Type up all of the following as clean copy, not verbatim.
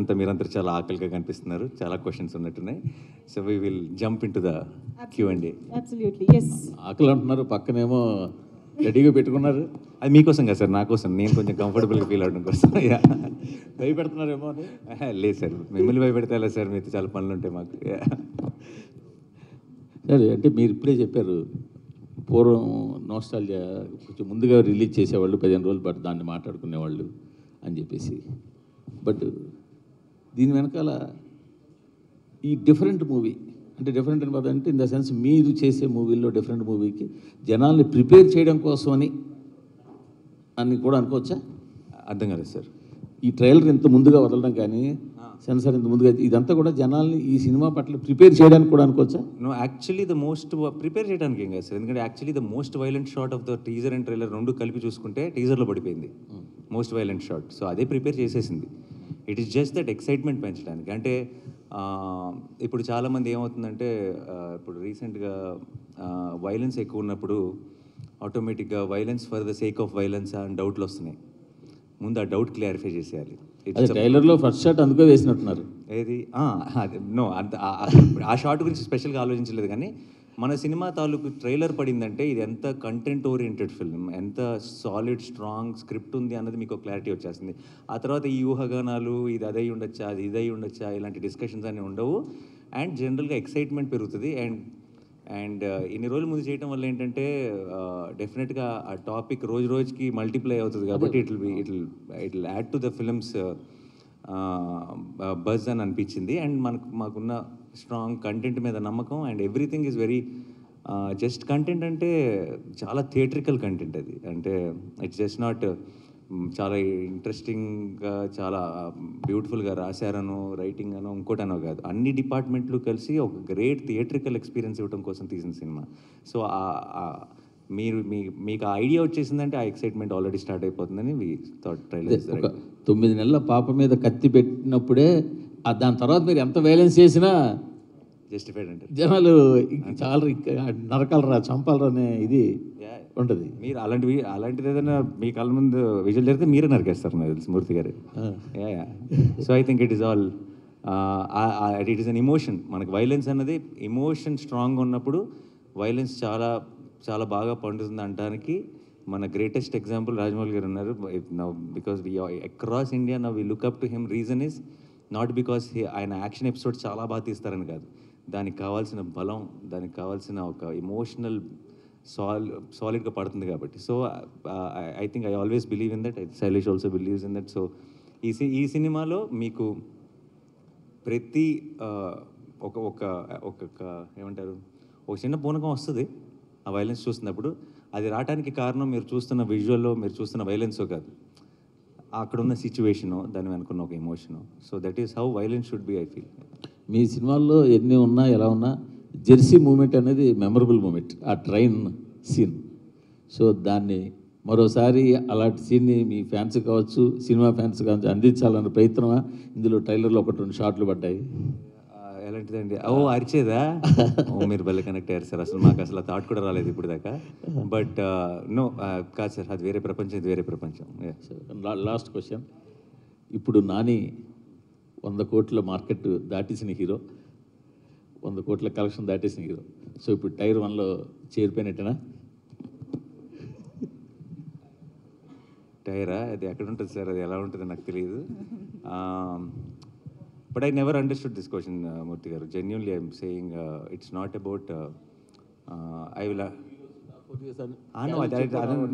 రోజంతా మీరందరూ చాలా ఆకలిగా కనిపిస్తున్నారు. చాలా క్వశ్చన్స్ ఉన్నట్టున్నాయి. So we will jump in to the Q&A. Absolutely, yes. ఆకలి అంటున్నారు, పక్కనేమో రెడీగా పెట్టుకున్నారు. అది మీకోసం కదా సార్, నా కోసం. నేను కొంచెం కంఫర్టబుల్గా ఫీల్ అవడం కోసం. భయపెడుతున్నారేమో అని. లేదు సార్, మిమ్మల్ని భయపెడతా సార్, మీతో చాలా పనులు ఉంటాయి మాకు. సరే, అంటే మీరు ఇప్పుడే చెప్పారు పూర్వం నోస్టాల్జియా కొంచెం ముందుగా రిలీజ్ చేసేవాళ్ళు 15 రోజులు పాటు దాన్ని మాట్లాడుకునేవాళ్ళు అని చెప్పేసి. బట్ దీని వెనకాల ఈ డిఫరెంట్ మూవీ అంటే డిఫరెంట్ అని పద అంటే ఇన్ ద సెన్స్ మీరు చేసే మూవీల్లో డిఫరెంట్ మూవీకి జనాల్ని ప్రిపేర్ చేయడం కోసమని అని కూడా అనుకోవచ్చా? అర్థం కాలేదు సార్. ఈ ట్రైలర్ ఇంత ముందుగా వదలడం కానీ సెన్సార్ ఇంత ముందుగా ఇదంతా కూడా జనాల్ని ఈ సినిమా పట్ల ప్రిపేర్ చేయడానికి కూడా అనుకోవచ్చా? No, actually the most prepare చేయడానికి ఏం కాదు సార్. ఎందుకంటే actually the most violent shot of the teaser and trailer రెండు కలిపి చూసుకుంటే టీజర్లో పడిపోయింది మోస్ట్ వైలెంట్ షాట్. సో అదే ప్రిపేర్ చేసేసింది. It is just that excitement పెంచడానికి. అంటే ఇప్పుడు చాలామంది ఏమవుతుందంటే ఇప్పుడు రీసెంట్గా వైలెన్స్ ఎక్కువ ఉన్నప్పుడు ఆటోమేటిక్గా violence for the sake of violence అని డౌట్లు వస్తున్నాయి. ముందు ఆ డౌట్ క్లారిఫై చేసేయాలి. ట్రైలర్లో ఫస్ట్ షాట్ అందుకే వేసినట్టున్నారు. ఏది నో, అంత ఆ షాట్ గురించి స్పెషల్గా ఆలోచించలేదు. కానీ మన సినిమా తాలూకు ట్రైలర్ పడిందంటే ఇది ఎంత కంటెంట్ ఓరియంటెడ్ ఫిల్మ్, ఎంత సాలిడ్ స్ట్రాంగ్ స్క్రిప్ట్ ఉంది అన్నది మీకు క్లారిటీ వచ్చేస్తుంది. ఆ తర్వాత ఈ ఊహాగానాలు ఇది అదై ఉండొచ్చా, అది ఇదై ఉండొచ్చా, ఇలాంటి డిస్కషన్స్ అన్నీ ఉండవు. అండ్ జనరల్గా ఎక్సైట్మెంట్ పెరుగుతుంది. అండ్ ఇన్ని రోజుల ముందు చేయడం వల్ల ఏంటంటే డెఫినెట్గా ఆ టాపిక్ రోజు రోజుకి మల్టిప్లై అవుతుంది. కాబట్టి it will add to the films buzz అని అనిపించింది. అండ్ మాకున్న స్ట్రాంగ్ కంటెంట్ మీద నమ్మకం. And everything is very just content అంటే చాలా థియేట్రికల్ కంటెంట్ అది. అంటే ఇట్స్ జస్ట్ నాట్ చాలా ఇంట్రెస్టింగ్గా చాలా బ్యూటిఫుల్గా రాశారనో రైటింగ్ అనో ఇంకోటనో కాదు. అన్ని డిపార్ట్మెంట్లు కలిసి ఒక గ్రేట్ థియేట్రికల్ ఎక్స్పీరియన్స్ ఇవ్వడం కోసం తీసిన సినిమా. సో మీకు ఆ ఐడియా వచ్చేసిందంటే ఆ ఎక్సైట్మెంట్ ఆల్రెడీ స్టార్ట్ అయిపోతుందని ట్రైలర్. 9 నెలల పాప మీద కత్తి పెట్టినప్పుడే దాని తర్వాత మీరు ఎంత వైలెన్స్ చేసినా జస్టిఫైడ్ అంటే జనాలు చాలా నరకాలరా చంపాలరా అనే ఇది ఉంటుంది. మీరు అలాంటిది ఏదైనా మీ కళ్ళ ముందు విజువల్ జరిగితే మీరే నరికేస్తారు నాకు తెలుసు మూర్తి గారు. So I think it is all it is an emotion. మనకు వైలెన్స్ అన్నది ఎమోషన్ స్ట్రాంగ్ ఉన్నప్పుడు వైలెన్స్ చాలా చాలా బాగా పండుతుంది అనడానికి మన గ్రేటెస్ట్ ఎగ్జాంపుల్ రాజమౌళి గారు ఉన్నారు. Now because across India now we look up to him. Reason is not because ఆయన యాక్షన్ ఎపిసోడ్ చాలా బాగా తీస్తారని కాదు, దానికి కావాల్సిన బలం, దానికి కావాల్సిన ఒక ఎమోషనల్ సాలిడ్గా పడుతుంది కాబట్టి. So I think I always believe in that. Shailesh also believes in that. So ఈ సినిమాలో మీకు ప్రతి ఒక్కొక్క ఏమంటారు ఒక చిన్న పూనకం వస్తుంది ఆ వైలెన్స్ చూస్తున్నప్పుడు. అది రావడానికి కారణం మీరు చూస్తున్న విజువల్లో మీరు చూస్తున్న వైలెన్సో కాదు, అక్కడున్న సిచ్యువేషను, దాని వెనుకున్న ఒక emotion. So that is how violence should be I feel. మీ సినిమాల్లో ఎన్ని ఉన్నా ఎలా ఉన్నా జెర్సీ మూమెంట్ అనేది మెమరబుల్ మూమెంట్, ఆ ట్రైన్ సీన్. సో దాన్ని మరోసారి అలాంటి సీన్ని మీ ఫ్యాన్స్ కావచ్చు, సినిమా ఫ్యాన్స్ కావచ్చు అందించాలన్న ప్రయత్నమా? ఇందులో ట్రైలర్లో 1-2 షాట్లు పడ్డాయి. ఎలాంటిదండి? అరిచేదా? మీరు భలే కనెక్ట్ అయ్యారు సార్. అసలు మాకు అసలు థాట్ కూడా రాలేదు ఇప్పుడు దాకా. బట్ నో కాదు సార్, అది వేరే ప్రపంచం, ఇది వేరే ప్రపంచం. Last question. ఇప్పుడు నాని 100 కోట్ల మార్కెట్ దాటేసిన హీరో, 100 కోట్ల కలెక్షన్ దాటేసిన హీరో. సో ఇప్పుడు టైర్ 1లో చేరిపోయినట్టేనా? టైరా? అది ఎక్కడ ఉంటుంది సార్, అది ఎలా ఉంటుందో నాకు తెలియదు. But I never understood this question Murthy garu. Genuinely I'm saying it's not about I will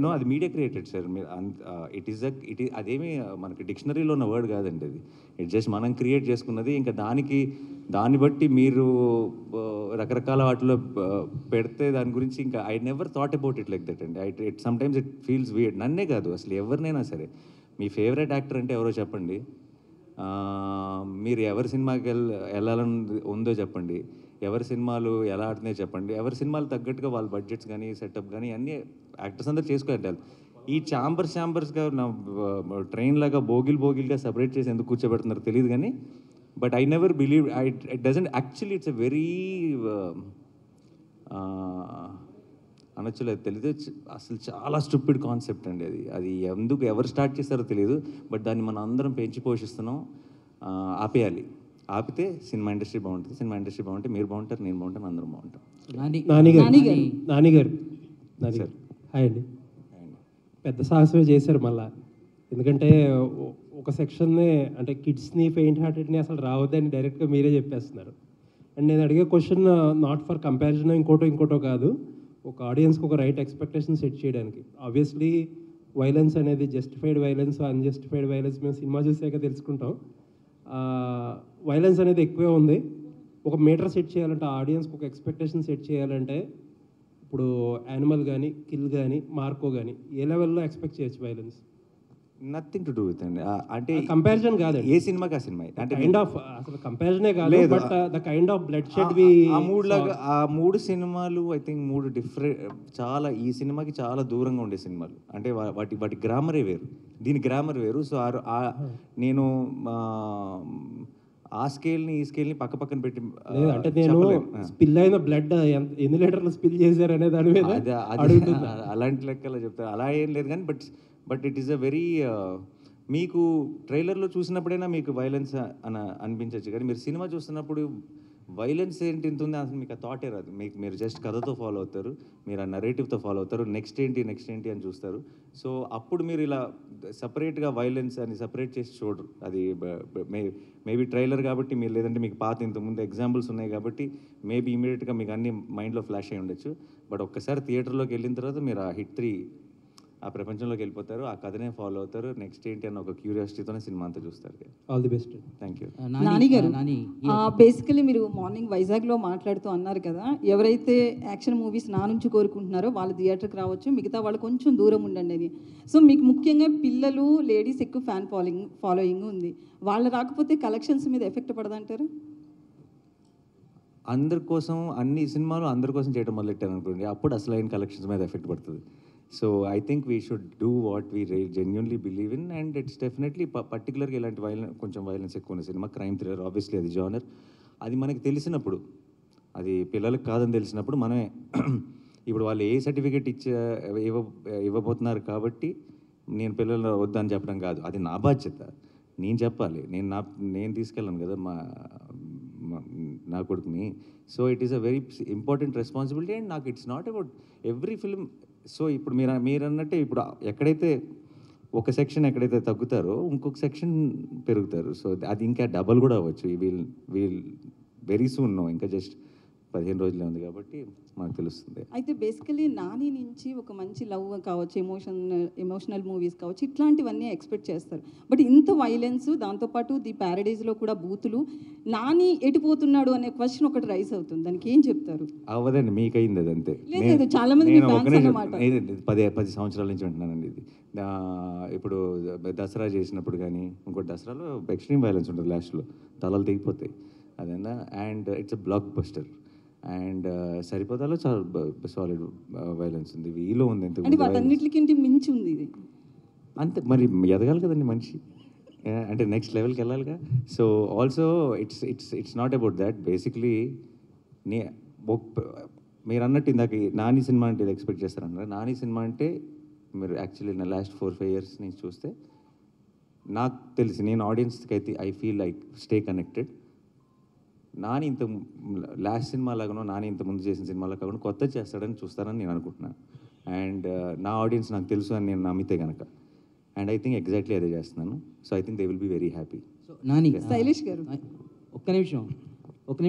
no, అది media created sir. It is అదేమి మనకి డిక్షనరీలో ఉన్న వర్డ్ కాదండి అది. ఇట్ జస్ట్ మనం క్రియేట్ చేసుకున్నది. ఇంకా దాన్ని బట్టి మీరు రకరకాల వాటిలో పెడితే దాని గురించి ఇంకా I never thought about it like that అండి. Sometimes it feels weird. నన్నే కాదు అసలు ఎవరినైనా సరే. మీ ఫేవరెట్ యాక్టర్ అంటే ఎవరో చెప్పండి, మీరు ఎవరి సినిమాకి వెళ్ళాలని ఉందో చెప్పండి, ఎవరి సినిమాలు ఎలా ఆడుతున్నాయో చెప్పండి, ఎవరి సినిమాలు తగ్గట్టుగా వాళ్ళ బడ్జెట్స్ కానీ సెటప్ కానీ అన్నీ యాక్టర్స్ అందరూ చేసుకోవాలి. ఈ ఛాంబర్స్గా నా ట్రైన్ లాగా బోగిల్గా సపరేట్ చేసి ఎందుకు కూర్చోబెడుతున్నారో తెలియదు కానీ, but I never believe it doesn't actually. It's a very అనొచ్చులేదు తెలియదు, అసలు చాలా స్టూపిడ్ కాన్సెప్ట్ అండి అది. ఎవరు స్టార్ట్ చేస్తారో తెలియదు, బట్ దాన్ని మనం అందరం పెంచి పోషిస్తున్నాం. ఆపేయాలి. ఆపితే సినిమా ఇండస్ట్రీ బాగుంటుంది. సినిమా ఇండస్ట్రీ బాగుంటే మీరు బాగుంటారు, నేను బాగుంటాను, అందరం బాగుంటాం. నానిగారు సార్ హాయ్ అండి. పెద్ద సాహసమే చేశారు మళ్ళా. ఎందుకంటే ఒక సెక్షన్ని అంటే కిడ్స్ని పెయింట్ హార్టెడ్ని అసలు రావద్దని డైరెక్ట్గా మీరే చెప్పేస్తున్నారు. అండ్ నేను అడిగే క్వశ్చన్ నాట్ ఫర్ కంపారిజన్ ఇంకోటో కాదు, ఒక ఆడియన్స్కి ఒక రైట్ ఎక్స్పెక్టేషన్ సెట్ చేయడానికి. ఆబ్వియస్లీ వైలెన్స్ అనేది జస్టిఫైడ్ వైలెన్స్, అన్జస్టిఫైడ్ వైలెన్స్ మేము సినిమా చూసాక తెలుసుకుంటాం. వైలెన్స్ అనేది ఎక్కువే ఉంది. ఒక మీటర్ సెట్ చేయాలంటే ఆడియన్స్కి ఒక ఎక్స్పెక్టేషన్ సెట్ చేయాలంటే ఇప్పుడు యానిమల్ కానీ, కిల్ కానీ, మార్కో కానీ ఏ లెవెల్లో ఎక్స్పెక్ట్ చేయొచ్చు violence? Nothing to do with అండి. అంటే కంపారిజన్ కాదండి, ఏ సినిమాకి ఆ సినిమా అంటే కైండ్ ఆఫ్ అసలు కంపారిజనే కాదు, లేదు. But the kind of bloodshed we ఆ మూడు లాగా ఆ 3 సినిమాలు ఐ థింక్ 3 డిఫరెంట్, చాలా ఈ సినిమాకి చాలా దూరంగా ఉండే సినిమాలు. అంటే వాటి గ్రామరే వేరు, దీని గ్రామర్ వేరు. సో నేను ఆ స్కేల్ని ఈ స్కేల్ని పక్క పక్కన పెట్టి లేదు అంటే నేను స్పిల్ అయిన బ్లడ్ ఎన్ని లీటర్లు స్పిల్ చేశారు అనే దాని మీద అడుగుతున్నా. అలాంటి లెక్కలో చెప్తారు, అలా ఏం లేదు కానీ but it is a very, మీకు ట్రైలర్లో చూసినప్పుడైనా మీకు వైలెన్స్ అనిపించవచ్చు, కానీ మీరు సినిమా చూస్తున్నప్పుడు వైలెన్స్ ఏంటి ఇంత ఉంది అసలు మీకు ఆ థాటే రాదు. మీరు జస్ట్ కథతో ఫాలో అవుతారు, మీరు ఆ నరేటివ్తో ఫాలో అవుతారు, నెక్స్ట్ ఏంటి అని చూస్తారు. సో అప్పుడు మీరు ఇలా సపరేట్గా వైలెన్స్ అని సపరేట్ చేసి చూడరు. అది మేబీ ట్రైలర్ కాబట్టి మీరు, లేదంటే మీకు పాత ఇంతకుముందు ఎగ్జాంపుల్స్ ఉన్నాయి కాబట్టి మేబీ ఇమీడియట్గా మీకు అన్ని మైండ్లో ఫ్లాష్ అయి ఉండొచ్చు. బట్ ఒక్కసారి థియేటర్లోకి వెళ్ళిన తర్వాత మీరు ఆ హిట్ 3 ఆ ప్రపంచంలోకి వెళ్ళిపోతారు, ఆ కథనే ఫాలో అవుతారు, నెక్స్ట్ ఏంటి అన్న ఒక క్యూరియాసిటీతోనే సినిమా అంతా చూస్తారు. All the best. Thank you. Nani గారు, బేసికలీ మీరు మార్నింగ్ వైజాగ్లో మాట్లాడుతూ అన్నారు కదా, ఎవరైతే యాక్షన్ మూవీస్ నా నుంచి కోరుకుంటున్నారో వాళ్ళు థియేటర్కి రావచ్చు, మిగతా వాళ్ళు కొంచెం దూరం ఉండండి అని. సో మీకు ముఖ్యంగా పిల్లలు, లేడీస్ ఎక్కువ ఫ్యాన్ ఫాలోయింగ్ ఉంది. వాళ్ళు రాకపోతే కలెక్షన్స్ మీద ఎఫెక్ట్ పడదంటారు? అందరి కోసం అన్ని సినిమాలు అందరి కోసం చేయడం మొదలెట్టాను అనుకోండి, అప్పుడు అసలైన కలెక్షన్స్ మీద ఎఫెక్ట్ పడుతుంది. So I think we should do what we genuinely believe in, and it's definitely పర్టికులర్గా ఇలాంటి కొంచెం వైలెన్స్ ఎక్కువ ఉన్న సినిమా క్రైమ్ థ్రిల్లర్, ఆబ్వియస్లీ అది జానర్. అది మనకి తెలిసినప్పుడు, అది పిల్లలకు కాదని తెలిసినప్పుడు మనమే ఇప్పుడు వాళ్ళు ఏ సర్టిఫికేట్ ఇవ్వబోతున్నారు కాబట్టి నేను పిల్లలు వద్దని చెప్పడం కాదు, అది నా బాధ్యత, నేను చెప్పాలి. నేను తీసుకెళ్ళాను కదా నా కొడుకుని. So it is a very important responsibility, and నాకు it's not about every film. So ఇప్పుడు మీరు అన్నట్టే, ఇప్పుడు ఎక్కడైతే ఒక సెక్షన్ ఎక్కడైతే తగ్గుతారో ఇంకొక సెక్షన్ పెరుగుతారు. సో అది ఇంకా డబల్ కూడా అవ్వచ్చు. వీల్ వెరీ సూన్ నో, ఇంకా జస్ట్ 15 రోజులే ఉంది కాబట్టి మనకు తెలుస్తుంది. అయితే బేసికలీ నాని నుంచి ఒక మంచి లవ్ కావచ్చు, ఎమోషనల్ మూవీస్ కావచ్చు, ఇట్లాంటివన్నీ ఎక్స్పెక్ట్ చేస్తారు. బట్ ఇంత వైలెన్స్, దాంతోపాటు ది ప్యారడైజ్లో కూడా బూతులు, నాని ఎటుపోతున్నాడు అనే క్వశ్చన్ ఒకటి రైస్ అవుతుంది. దానికి ఏం చెప్తారు? అవ్వదండి, మీకైంది అది అంతే. లేదు, చాలా మంది నేను 10 సంవత్సరాల నుంచి వింటున్నానండి ఇది. ఇప్పుడు దసరా చేసినప్పుడు కానీ ఇంకోటి దసరాలో ఎక్స్ట్రీమ్ వైలెన్స్ ఉంటుంది, లాస్ట్లో తలలు తెగిపోతాయి అదన్నా. And it's a blockbuster. And సరిపోతాలో చాలా సాలిడ్ వైలెన్స్ ఉంది, వీలో ఉంది. అంటే వాటన్నిటికి మించి ఉంది ఇది అంతే. మరి ఎదగాలి కదండి మనిషి, అంటే నెక్స్ట్ లెవెల్కి వెళ్ళాలిగా. So also it's not about that. Basically మీరు అన్నట్టు ఇందాక నాని సినిమా అంటే ఇది ఎక్స్పెక్ట్ చేస్తారన్నారు. నాని సినిమా అంటే మీరు యాక్చువల్లీ నా లాస్ట్ 4-5 years నుంచి చూస్తే నాకు తెలిసి, నేను ఆడియన్స్కి అయితే I feel like stay connected. Nani ఇంత లాస్ట్ సినిమా లాగానో, నాని ఇంత ముందు చేసిన సినిమాలో కాకుండా కొత్త చేస్తాడని చూస్తారని నేను అనుకుంటున్నాను. అండ్ నా ఆడియన్స్ నాకు తెలుసు అని నేను నమ్మితే కనుక, అండ్ ఐ థింక్ ఎగ్జాక్ట్లీ అదే చేస్తున్నాను. So I think they will be very happy. So Nani, Shailesh గారు ఒక్క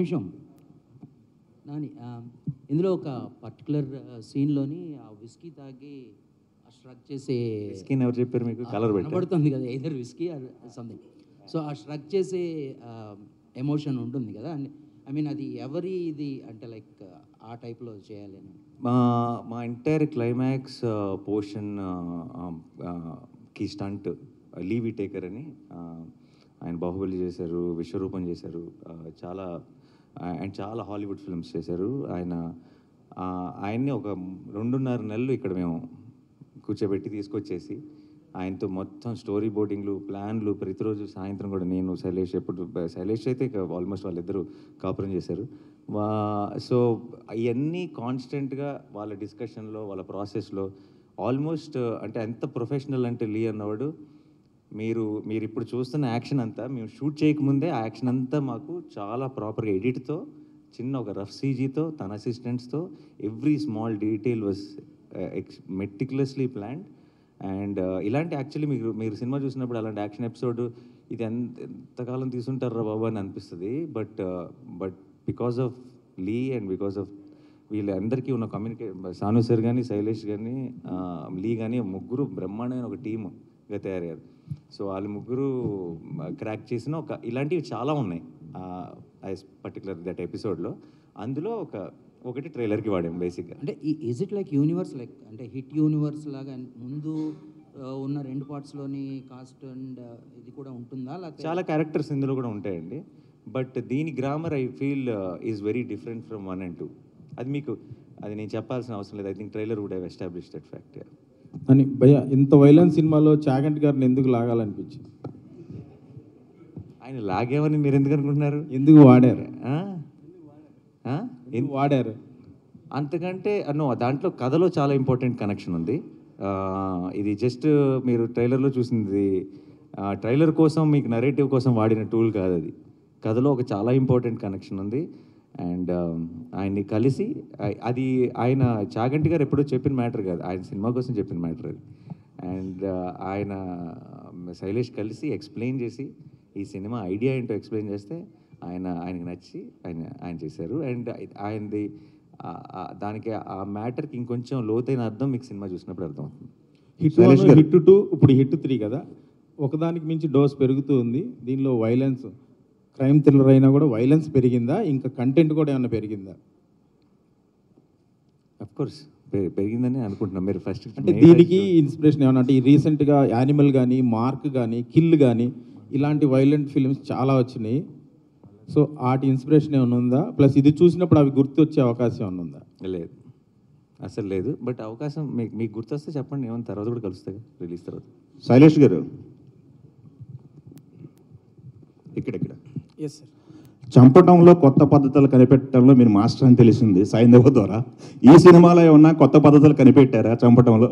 నిమిషం నాని, ఇందులో ఒక పర్టికులర్ సీన్లోని ఆ విస్కీ తాగి ఆ స్ట్రక్ చేసే, స్కిన్ ఎవరు చెప్పారు మీకు? కలర్ పడుతుంది కదా, either whisky or something. So ఆ స్ట్రక్ చేసే ఎమోషన్ ఉంటుంది కదా, ఐ మీన్ అది ఇది అంటే లైక్ ఆ టైప్లో చేయాలి అని. మా ఎంటైర్ క్లైమాక్స్ పోర్షన్ కి స్టంట్ లీవీ టేకర్ అని ఆయన బాహుబలి చేశారు, విశ్వరూపం చేశారు, చాలా హాలీవుడ్ ఫిల్మ్స్ చేశారు. ఆయన్ని ఒక 2.5 నెలలు ఇక్కడ మేము కూర్చోబెట్టి తీసుకొచ్చేసి ఆయనతో మొత్తం స్టోరీ బోర్డింగ్లు, ప్లాన్లు, ప్రతిరోజు సాయంత్రం కూడా నేను శైలేష్ అయితే ఆల్మోస్ట్ వాళ్ళిద్దరూ కాపురం చేశారు. సో ఇవన్నీ కాన్స్టెంట్గా వాళ్ళ డిస్కషన్లో, వాళ్ళ ప్రాసెస్లో ఆల్మోస్ట్, అంటే ఎంత ప్రొఫెషనల్ అంటే లీ అన్నవాడు మీరు ఇప్పుడు చూస్తున్న యాక్షన్ అంతా మేము షూట్ చేయకముందే ఆ యాక్షన్ అంతా మాకు చాలా ప్రాపర్గా ఎడిట్తో చిన్న ఒక రఫ్ సీజీతో తన అసిస్టెంట్స్తో every small detail was meticulously planned. And ఇలాంటి యాక్చువల్లీ మీరు సినిమా చూసినప్పుడు అలాంటి యాక్షన్ ఎపిసోడ్ ఇది ఎంతకాలం తీసుంటారా బాబు అని అనిపిస్తుంది. But because of Lee and because of వీళ్ళందరికీ ఉన్న సాను సార్ కానీ శైలేష్ కానీ లీ కానీ ముగ్గురు బ్రహ్మాండమైన ఒక టీమ్గా తయారయ్యారు. సో వాళ్ళు ముగ్గురు క్రాక్ చేసిన ఇలాంటివి చాలా ఉన్నాయి పర్టికులర్ దట్ ఎపిసోడ్లో. అందులో ఒకటి ట్రైలర్కి వాడాం బేసిక్గా. అంటే is it like universe, like అంటే హిట్ యూనివర్స్ లాగా ముందు ఉన్న 2 పార్ట్స్లోని కాస్ట్ అండ్ ఇది కూడా ఉంటుందా? లేకపోతే చాలా క్యారెక్టర్స్ ఇందులో కూడా ఉంటాయండి. బట్ దీని grammar I feel is very different from 1 and 2. అది నేను చెప్పాల్సిన అవసరం లేదు. I think trailer would have establish that fact. అని భయ్య ఇంత వైలెన్స్ సినిమాలో చాగంటి గారిని ఎందుకు లాగాలనిపించింది? ఆయన లాగేమని మీరు ఎందుకు అనుకుంటున్నారు? ఎందుకు వాడారు? ఎందుకు వాడారు అంతకంటే దాంట్లో కథలో చాలా ఇంపార్టెంట్ కనెక్షన్ ఉంది. ఇది జస్ట్ మీరు ట్రైలర్లో చూసింది ట్రైలర్ కోసం మీకు నరేటివ్ కోసం వాడిన టూల్ కాదు. అది కథలో ఒక చాలా ఇంపార్టెంట్ కనెక్షన్ ఉంది. అండ్ ఆయన్ని కలిసి అది ఆయన చాగంటి గారు ఎప్పుడూ చెప్పిన మ్యాటర్ కాదు, ఆయన సినిమా కోసం చెప్పిన మ్యాటర్ అది. అండ్ ఆయన శైలేష్ కలిసి ఎక్స్ప్లెయిన్ చేసి ఈ సినిమా ఐడియా ఏంటో ఎక్స్ప్లెయిన్ చేస్తే ఆయనకి నచ్చి ఆయన చేశారు. అండ్ ఆయనది దానికి ఆ మ్యాటర్కి ఇంకొంచెం లోతైన అర్థం మీకు సినిమా చూసినప్పుడు అర్థం అవుతుంది. హిట్ 1, హిట్ 2, ఇప్పుడు హిట్ 3 కదా, ఒకదానికి మించి డోస్ పెరుగుతూ ఉంది. దీనిలో వైలెన్స్, క్రైమ్ థ్రిల్లర్ అయినా కూడా వైలెన్స్ పెరిగిందా? ఇంకా కంటెంట్ కూడా ఏమైనా పెరిగిందా? అఫ్కోర్స్ పెరిగిందని అనుకుంటున్నాం. మీరు ఫస్ట్ అంటే దీనికి ఇన్స్పిరేషన్ ఏమన్నా అంటే ఈ రీసెంట్గా యానిమల్ కానీ, మార్క్ కానీ, కిల్ కానీ ఇలాంటి వైలెంట్ ఫిల్మ్స్ చాలా వచ్చినాయి. సో వాటి ఇన్స్పిరేషన్ ఏమైనా ఉందా? ప్లస్ ఇది చూసినప్పుడు అవి గుర్తొచ్చే అవకాశం ఏమైనా ఉందా? లేదు, అసలు లేదు. బట్ అవకాశం మీకు గుర్తొస్తే చెప్పండి, ఏమైనా తర్వాత కూడా కలుస్తాయి రిలీజ్ తర్వాత. శైలేష్ గారు ఇక్కడ ఎస్ సార్. చంపటంలో కొత్త పద్ధతులు కనిపెట్టడంలో మీరు మాస్టర్ అని తెలిసింది సైంధవ ద్వారా. ఈ సినిమాలో ఏమన్నా కొత్త పద్ధతులు కనిపెట్టారా చంపటంలో?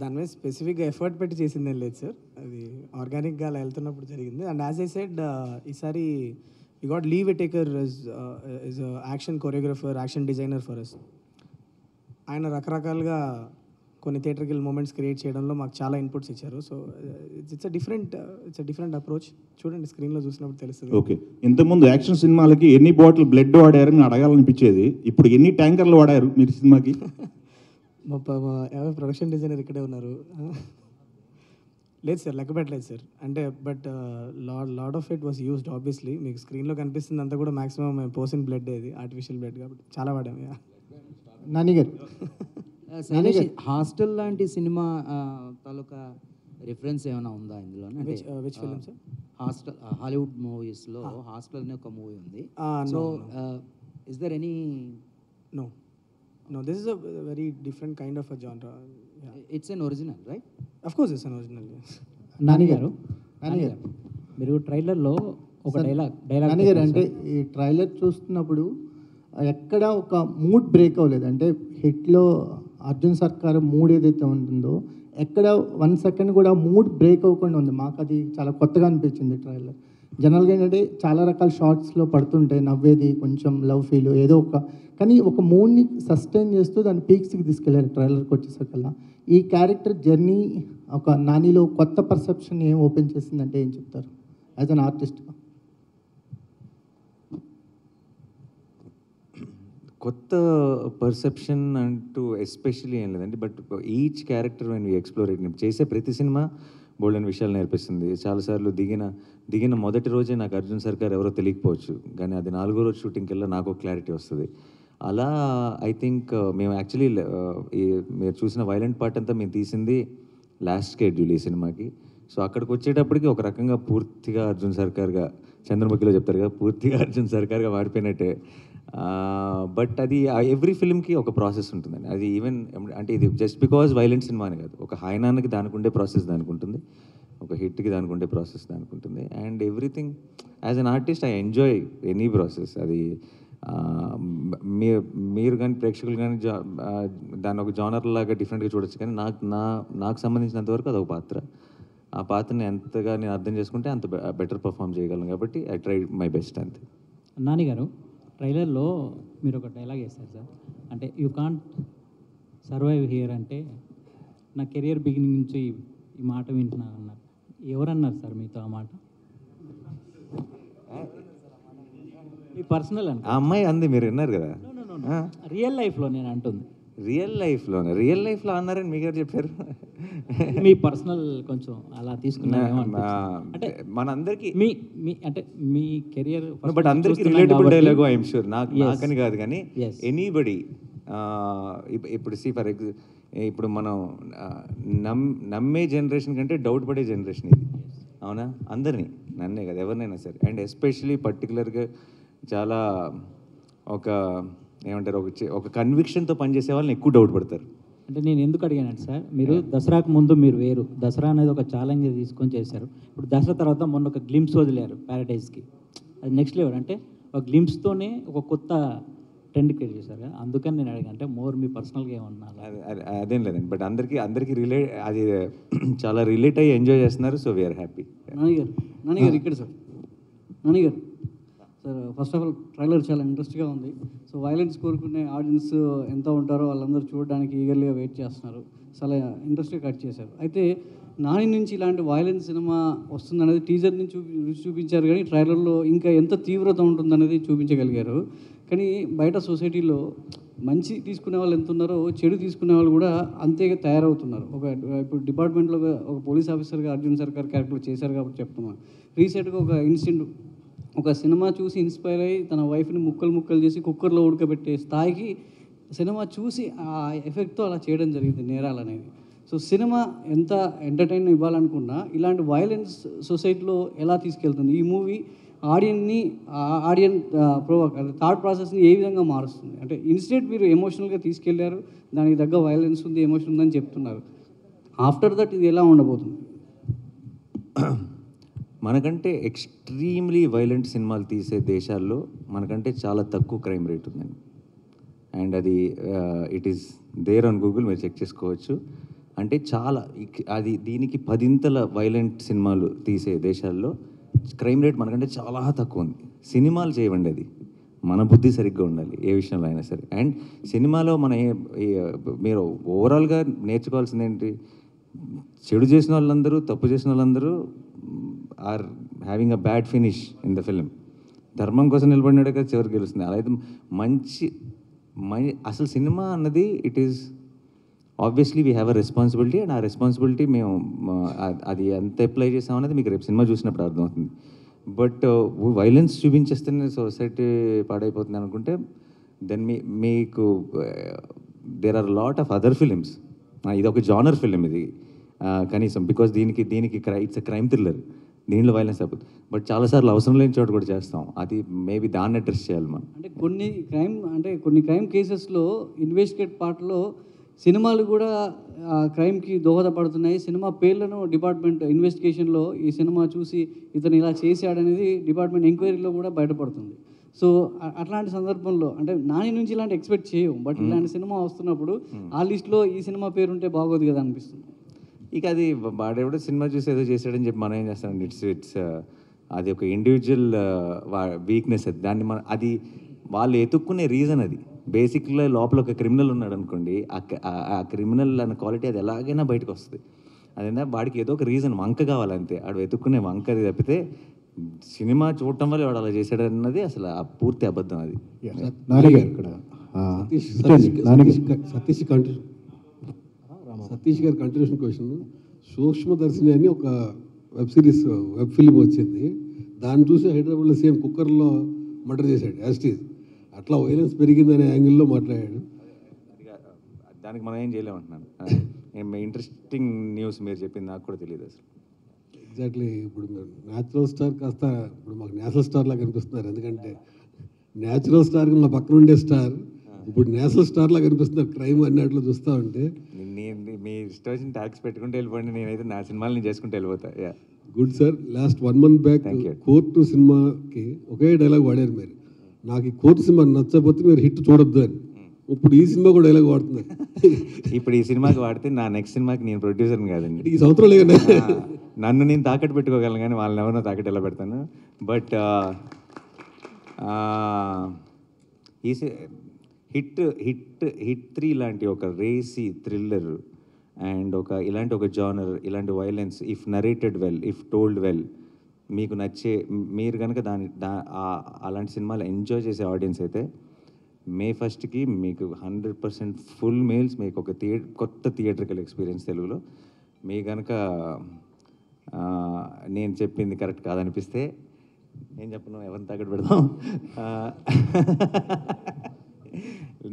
దాని మీద స్పెసిఫిక్గా ఎఫర్ట్ పెట్టి చేసిందేం లేదు సార్, అది ఆర్గానిక్గా అలా వెళ్తున్నప్పుడు జరిగింది. అండ్ యాజ్ ఐ సెడ్ ఈసారి we got Lee Whittaker is action choreographer, action designer for us. ఆయన రకరకాలుగా కొన్ని థియేటర్కిల్ మూమెంట్స్ క్రియేట్ చేయడంలో మాకు చాలా ఇన్పుట్స్ ఇచ్చారు. So it's different approach. చూడండి స్క్రీన్లో చూసినప్పుడు తెలుస్తుంది. ఓకే, ఇంతకుముందు యాక్షన్ సినిమాలకి ఎన్ని బాటిల్ బ్లడ్ వాడారని అడగాలనిపించేది, ఇప్పుడు ఎన్ని ట్యాంకర్లు వాడారు మీరు సినిమాకి? మా ప్రొడక్షన్ డిజైనర్ ఇక్కడే ఉన్నారు. లేదు సార్, లెక్క పెట్టలేదు సార్. అంటే but lot of it was used obviously. మీకు స్క్రీన్లో కనిపిస్తుంది అంతా కూడా మాక్సిమం మేము పోసిన బ్లడ్, ఇది ఆర్టిఫిషియల్ బ్లడ్ కాబట్టి చాలా వాడాము. నాని గారు, హాస్టల్ లాంటి సినిమా తాలూకా రిఫరెన్స్ ఏమైనా ఉందా ఇందులో? Which film sir? Hostel, Hollywood మూవీస్లో హాస్టల్ అనే ఒక మూవీ ఉంది. So is there any? No, this is a very different kind of a genre. It's an original, right? Of course it's an original, yes. Nani గారు మీరు ట్రైలర్లో ఒక dialogue అంటే ఈ ట్రైలర్ చూస్తున్నప్పుడు ఎక్కడ ఒక మూడ్ బ్రేక్ అవ్వలేదు. అంటే హిట్లో అర్జున్ సర్కార్ మూడ్ ఏదైతే ఉంటుందో ఎక్కడ 1 సెకండ్ కూడా మూడ్ బ్రేక్ అవ్వకుండా ఉంది. మాకు అది చాలా కొత్తగా అనిపించింది ట్రైలర్. జనరల్గా ఏంటంటే చాలా రకాల షార్ట్స్లో పడుతుంటాయి, నవ్వేది, కొంచెం లవ్ ఫీల్ ఏదో కానీ ఒక మూడ్ని సస్టైన్ చేస్తూ దాన్ని పీక్స్కి తీసుకెళ్ళారు ట్రైలర్కి వచ్చేసరికల్లా. ఈ క్యారెక్టర్ జర్నీ ఒక నానిలో కొత్త పర్సెప్షన్ ఏం ఓపెన్ చేసిందంటే ఏం చెప్తారు యాజ్ అన్ ఆర్టిస్ట్గా? కొత్త పర్సెప్షన్ అంటూ ఎస్పెషల్లీ ఏం లేదండి. But each character when we explore చేసే ప్రతి సినిమా బోల్డెన్ విషయాలు నేర్పిస్తుంది. చాలాసార్లు దిగిన మొదటి రోజే నాకు అర్జున్ సర్కార్ ఎవరో తెలియకపోవచ్చు, కానీ అది 4వ రోజు షూటింగ్కి వెళ్ళా నాకు క్లారిటీ వస్తుంది. అలా ఐ థింక్ మేము యాక్చువల్లీ మీరు చూసిన వైలెంట్ పార్ట్ అంతా మేము తీసింది లాస్ట్ స్కెడ్యూల్ ఈ సినిమాకి. సో అక్కడికి వచ్చేటప్పటికి ఒక రకంగా పూర్తిగా అర్జున్ సర్కార్గా, చంద్రముఖిలో చెప్తారు కదా, పూర్తిగా అర్జున్ సర్కార్గా మారిపోయినట్టే. బట్ అది ఎవ్రీ ఫిల్మ్కి ఒక ప్రాసెస్ ఉంటుందండి. అది ఈవెన్ అంటే ఇది జస్ట్ బికాజ్ వైలెంట్ సినిమా అని కాదు, ఒక హైనాన్కి దానికి ఉండే ప్రాసెస్ దానికి ఉంటుంది, ఒక హిట్కి దానికి ఉండే ప్రాసెస్ దానికి ఉంటుంది. And everything as an artist I enjoy any process. అది మీరు కానీ ప్రేక్షకులు కానీ దాన్ని ఒక జానర్ లాగా డిఫరెంట్గా చూడొచ్చు, కానీ నాకు సంబంధించినంత వరకు అదొక పాత్ర. ఆ పాత్రని ఎంతగా నేను అర్థం చేసుకుంటే అంత బెటర్ పర్ఫామ్ చేయగలను, కాబట్టి ఐ ట్రై మై బెస్ట్ అంతే. నాని గారు, ట్రైలర్లో మీరు ఒక డైలాగ్ వేస్తారు సార్, అంటే యూ కాంట్ సర్వైవ్ హియర్ అంటే నా కెరియర్ బిగినింగ్ నుంచి ఈ మాట వింటున్నాను అన్నారు. ఎవరన్నారు సార్ మీతో ఆ మాట? ఈ పర్సనల్ అంటే ఆ అమ్మాయి అంది, మీరు విన్నారు కదా. రియల్ లైఫ్లో నేను అంటుంది. రియల్ లైఫ్లో అన్నారని మీకు ఎవరు చెప్పారు? మీ పర్సనల్ కొంచెం అలా తీసుకున్నారేమో అంటే మనందరికీ మీ అంటే మీ కెరియర్ బట్ అందరికీ రిలేటబుల్ డైలాగ్ ఐఎమ్ షూర్. నాకని కాదు కానీ ఎనీబడి ఇప్పుడు ఇప్పుడు మనం నమ్మే జనరేషన్ కంటే డౌట్ పడే జనరేషన్ ఇది, అవునా? అందరినీ, నన్నే కదా, ఎవరినైనా సరే. అండ్ ఎస్పెషలీ పర్టికులర్గా చాలా ఏమంటారు, ఒక కన్విక్షన్తో పనిచేసే వాళ్ళని ఎక్కువ డౌట్ పడతారు. అంటే నేను ఎందుకు అడిగానంటే సార్, మీరు దసరాకు ముందు మీరు వేరు, దసరా అనేది ఒక ఛాలెంజ్ తీసుకొని చేశారు. ఇప్పుడు దసరా తర్వాత మొన్న ఒక గ్లిమ్స్ వదిలేరు ప్యారడైజ్కి, అది నెక్స్ట్ లెవెల్. అంటే ఒక గ్లిమ్స్తోనే ఒక కొత్త ట్రెండ్ క్రియేట్ చేశారు కదా, అందుకని నేను అడిగాను. అంటే మోర్ మీ పర్సనల్గా ఏమన్నా? అదేం లేదండి, బట్ అందరికీ రిలేట్, అది చాలా రిలేట్ అయ్యి ఎంజాయ్ చేస్తున్నారు. So we're happy. నాన్నగారు ఇక్కడ సార్, నాన్నగారు sir, first of all trailer చాలా ఇంట్రెస్ట్గా ఉంది. సో వైలెన్స్ కోరుకునే ఆడియన్స్ ఎంత ఉంటారో వాళ్ళందరూ చూడడానికి ఈగర్లీగా వెయిట్ చేస్తున్నారు. చాలా ఇంట్రెస్ట్గా కట్ చేశారు. అయితే నాని నుంచి ఇలాంటి వైలెన్స్ సినిమా వస్తుందనేది టీజర్ నుంచి చూపించారు, కానీ ట్రైలర్లో ఇంకా ఎంత తీవ్రత ఉంటుందనేది చూపించగలిగారు. కానీ బయట సొసైటీలో మంచి తీసుకునే వాళ్ళు ఎంత ఉన్నారో చెడు తీసుకునే వాళ్ళు కూడా అంతే తయారవుతున్నారు. ఇప్పుడు డిపార్ట్మెంట్లో ఒక పోలీస్ ఆఫీసర్గా అర్జున్ సర్కార్ క్యారెక్టర్ చేశారు కాబట్టి చెప్తున్నాను. రీసెంట్గా ఒక ఇన్సిడెంట్, ఒక సినిమా చూసి ఇన్స్పైర్ అయ్యి తన వైఫ్ని ముక్కలు చేసి కుక్కర్లో ఉడకబెట్టే స్థాయికి సినిమా చూసి ఆ ఎఫెక్ట్తో అలా చేయడం జరిగింది నేరాలు అనేది. సో సినిమా ఎంత ఎంటర్టైన్ ఇవ్వాలనుకున్నా ఇలాంటి వైలెన్స్ సొసైటీలో ఎలా తీసుకెళ్తుంది? ఈ మూవీ ఆడియన్ థాట్ ప్రాసెస్ని ఏ విధంగా మారుస్తుంది? అంటే ఇన్స్టెంట్ మీరు ఎమోషనల్గా తీసుకెళ్లారు, దానికి తగ్గ వైలెన్స్ ఉంది, ఎమోషన్ ఉందని చెప్తున్నారు. ఆఫ్టర్ దట్ ఇది ఎలా ఉండబోతుంది? మనకంటే ఎక్స్ట్రీమ్లీ వైలెంట్ సినిమాలు తీసే దేశాల్లో మనకంటే చాలా తక్కువ క్రైమ్ రేట్ ఉందండి. అండ్ అది it is there on Google, మీరు చెక్ చేసుకోవచ్చు. అంటే చాలా అది దీనికి 10 వైలెంట్ సినిమాలు తీసే దేశాల్లో క్రైమ్ రేట్ మనకంటే చాలా తక్కువ ఉంది. సినిమాలు చేయవండి, అది మన బుద్ధి సరిగ్గా ఉండాలి ఏ విషయంలో అయినా సరే. అండ్ సినిమాలో మీరు ఓవరాల్గా నేర్చుకోవాల్సింది ఏంటి, చెడు చేసిన వాళ్ళందరూ, తప్పు చేసిన వాళ్ళందరూ are having a bad finish in the film. ధర్మం కోసం నిలబడినాడే కదా చివరికి గెలుస్తుంది. అలా అయితే అసలు సినిమా అన్నది it is obviously we have a responsibility. And ఆ రెస్పాన్సిబిలిటీ మేము అది ఎంత అప్లై చేసామనేది మీకు రేపు సినిమా చూసినప్పుడు అర్థమవుతుంది. బట్ వైలెన్స్ చూపించేస్తేనే సొసైటీ పాడైపోతుంది అనుకుంటే దెన్ మీకు there are lot of other films. ఇది ఒక జానర్ ఫిలిం ఇది కనీసం, బికాస్ దీనికి ఇట్స్ అ క్రైమ్ థ్రిల్లర్, దీనిలో వైలెన్స్ అయిపోతుంది. బట్ చాలాసార్లు అవసరం లేని చోట కూడా చేస్తాం. అది మేబీ దాన్ని అడ్రస్ చేయాలి మనం. అంటే కొన్ని క్రైమ్ కేసెస్లో ఇన్వెస్టిగేట్ పార్ట్లో సినిమాలు కూడా క్రైమ్కి దోహదపడుతున్నాయి. సినిమా పేర్లను డిపార్ట్మెంట్ ఇన్వెస్టిగేషన్లో ఈ సినిమా చూసి ఇతను ఇలా చేశాడనేది డిపార్ట్మెంట్ ఎంక్వైరీలో కూడా బయటపడుతుంది. సో అట్లాంటి సందర్భంలో అంటే నాని నుంచి ఇలాంటి ఎక్స్పెక్ట్ చేయము, బట్ ఇలాంటి సినిమా వస్తున్నప్పుడు ఆ లిస్ట్లో ఈ సినిమా పేరు ఉంటే బాగోదు కదా అనిపిస్తుంది. ఇక అది వాడెవడో సినిమా చూసి ఏదో చేశాడని చెప్పి మనం ఏం చేస్తామండి, ఇట్స్ అది ఒక ఇండివిజువల్ వీక్నెస్. అది దాన్ని అది వాళ్ళు ఎతుక్కునే రీజన్. అది బేసిక్గా లోపల ఒక క్రిమినల్ ఉన్నాడు అనుకోండి, ఆ క్రిమినల్ అన్న క్వాలిటీ అది ఎలాగైనా బయటకు వస్తుంది. అదేనా వాడికి ఏదో ఒక రీజన్, వంక కావాలంతే. వాడు వెతుక్కునే వంక అది తప్పితే సినిమా చూడటం వల్ల వాడు అలా చేశాడు అన్నది అసలు ఆ పూర్తి అబద్ధం. అది సతీష్ గారి కంటిన్యూషన్ క్వశ్చన్. సూక్ష్మదర్శిని అని ఒక వెబ్ సిరీస్, వెబ్ ఫిలిం వచ్చింది. దాన్ని చూసి హైదరాబాద్లో సేమ్ కుక్కర్లో మర్డర్ చేశాడు యాస్టీజ్. అట్లా వైలెన్స్ పెరిగిందనే యాంగిల్లో మాట్లాడాడు. దానికి మనం ఏం చేయలేమంటున్నాను. ఇంట్రెస్టింగ్ న్యూస్ మీరు చెప్పింది నాకు కూడా తెలియదు అసలు. ఎగ్జాక్ట్లీ. ఇప్పుడు న్యాచురల్ స్టార్ కాస్త ఇప్పుడు మాకు నేషనల్ స్టార్ లాగా కనిపిస్తున్నారు. ఎందుకంటే న్యాచురల్ స్టార్కి మా పక్కన ఉండే స్టార్ ఇప్పుడు నేషనల్ స్టార్ లాగా కనిపిస్తున్నారు క్రైమ్ అన్నట్లు చూస్తూ ఉంటే. మీ ఇష్టం వచ్చిన ట్యాక్స్ పెట్టుకుంటే వెళ్ళిపోండి, నేనైతే నా సినిమాలు నేను చేసుకుంటూ వెళ్ళిపోతా. Good sir. Last 1 month back court సినిమాకి ఒకే డైలాగ్ వాడారు మీరు. నాకు ఈ కోర్టు సినిమా నచ్చకపోతే మీరు హిట్ చూడొద్దు అని. ఇప్పుడు ఈ సినిమా కూడా డైలాగ్ వాడుతున్నారు. ఇప్పుడు ఈ సినిమాకి వాడితే నా నెక్స్ట్ సినిమాకి నేను ప్రొడ్యూసర్ని కాదండి. ఈ సంవత్సరం లేదండి. నన్ను నేను తాకట్టు పెట్టుకోగలను కానీ వాళ్ళని ఎవరినో తాకట్టు ఎలా పెడతాను. బట్ ఈ హిట్ 3 లాంటి ఒక రేసీ థ్రిల్లర్ అండ్ ఇలాంటి ఒక జానర్, ఇలాంటి violence, if narrated well, if told well, మీకు నచ్చే, మీరు కనుక అలాంటి సినిమాలు ఎంజాయ్ చేసే ఆడియన్స్ అయితే May 1st మీకు 100% ఫుల్ మీల్స్, మీకు ఒక కొత్త థియేట్రికల్ ఎక్స్పీరియన్స్ తెలుగులో. మీ కనుక నేను చెప్పింది కరెక్ట్ కాదనిపిస్తే ఏం చెప్పను, ఎవరిని తాకట్టు పెడదాం.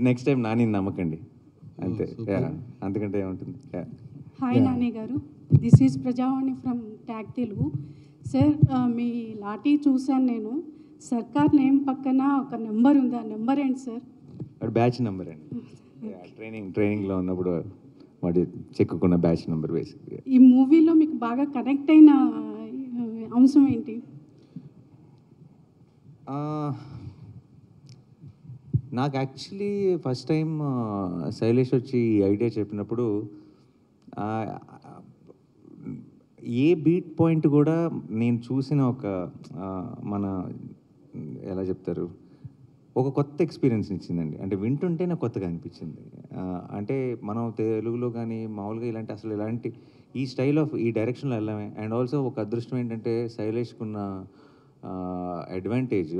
నెక్స్ట్ టైం నాని నమ్మకండి అంతే, అంతకంటే ఏముంటుంది. Hi Nani garu, this is Prajavani from Tag Telugu. Sir, మీ లాఠీ చూశాను నేను. సర్కార్ నేమ్ పక్కన ఒక నెంబర్ ఉంది, ఆ నెంబర్ ఏంటి సార్? అది బ్యాచ్ నెంబర్ అండి. ట్రైనింగ్లో ఉన్నప్పుడు వాడు చెక్కుకున్న బ్యాచ్ నెంబర్ బేసిక్గా. ఈ మూవీలో మీకు బాగా కనెక్ట్ అయిన అంశం ఏంటి? నాకు యాక్చువల్లీ ఫస్ట్ టైం శైలేష్ వచ్చి ఈ ఐడియా చెప్పినప్పుడు ఏ బీట్ పాయింట్ కూడా నేను చూసిన మన ఎలా చెప్తారు, ఒక కొత్త ఎక్స్పీరియన్స్ ఇచ్చిందండి. అంటే వింటుంటే నాకు కొత్తగా అనిపించింది. అంటే మనం తెలుగులో కానీ మామూలుగా ఇలాంటి ఈ స్టైల్ ఆఫ్ ఈ డైరెక్షన్లో వెళ్ళామే. అండ్ ఆల్సో ఒక అదృష్టం ఏంటంటే శైలేష్కున్న advantage,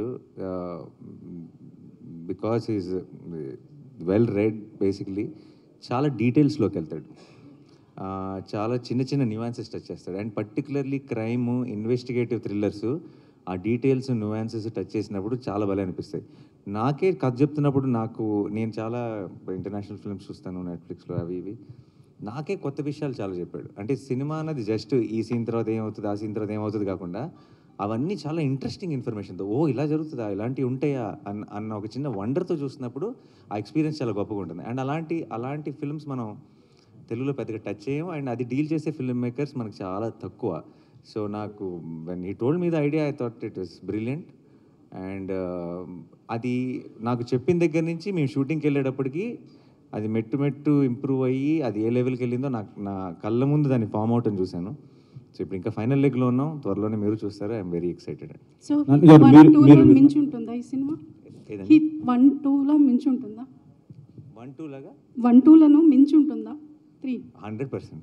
because is well read basically, చాలా డీటెయిల్స్లోకి వెళ్తాడు, చాలా చిన్న చిన్న న్యూయాన్సెస్ టచ్ చేస్తాడు. And particularly crime, investigative thrillers, ఆ డీటెయిల్స్, న్యూయాన్సెస్ టచ్ చేసినప్పుడు చాలా భలే అనిపిస్తాయి. నాకే కథ చెప్తున్నప్పుడు నేను చాలా ఇంటర్నేషనల్ ఫిల్మ్స్ చూస్తాను నెట్ఫ్లిక్స్లో, అవి ఇవి. నాకే కొత్త విషయాలు చాలా చెప్పాడు. అంటే సినిమా అన్నది జస్ట్ ఈ సీన్ తర్వాత ఏమవుతుంది, ఆ సీన్ తర్వాత ఏమవుతుంది కాకుండా అవన్నీ చాలా ఇంట్రెస్టింగ్ ఇన్ఫర్మేషన్తో, ఇలా జరుగుతుందా, ఇలాంటివి ఉంటాయా అన్న ఒక చిన్న వండర్తో చూసినప్పుడు ఆ ఎక్స్పీరియన్స్ చాలా గొప్పగా ఉంటుంది. అండ్ అలాంటి ఫిల్మ్స్ మనం తెలుగులో పెద్దగా టచ్ చేయము. అండ్ అది డీల్ చేసే ఫిల్మ్ మేకర్స్ మనకు చాలా తక్కువ. సో నాకు when he told me the idea, I thought it was brilliant. And అది నాకు చెప్పిన దగ్గర నుంచి మేము షూటింగ్కి వెళ్ళేటప్పటికి అది మెట్టు ఇంప్రూవ్ అయ్యి అది ఏ లెవెల్కి వెళ్ళిందో నా కళ్ళ ముందు దాన్ని ఫామ్ అవుట్ అని చూశాను. సో ఇప్పుడు ఇంకా ఫైనల్ లెగ్లో ఉన్నాం, త్వరలోనే మీరు చూస్తారు. I'm very excited. సో 1-2లో మించి ఉంటుందా ఈ సినిమా? హిట్ 1-2లో మించి ఉంటుందా? 1-2లను మించి ఉంటుందా? 3 100%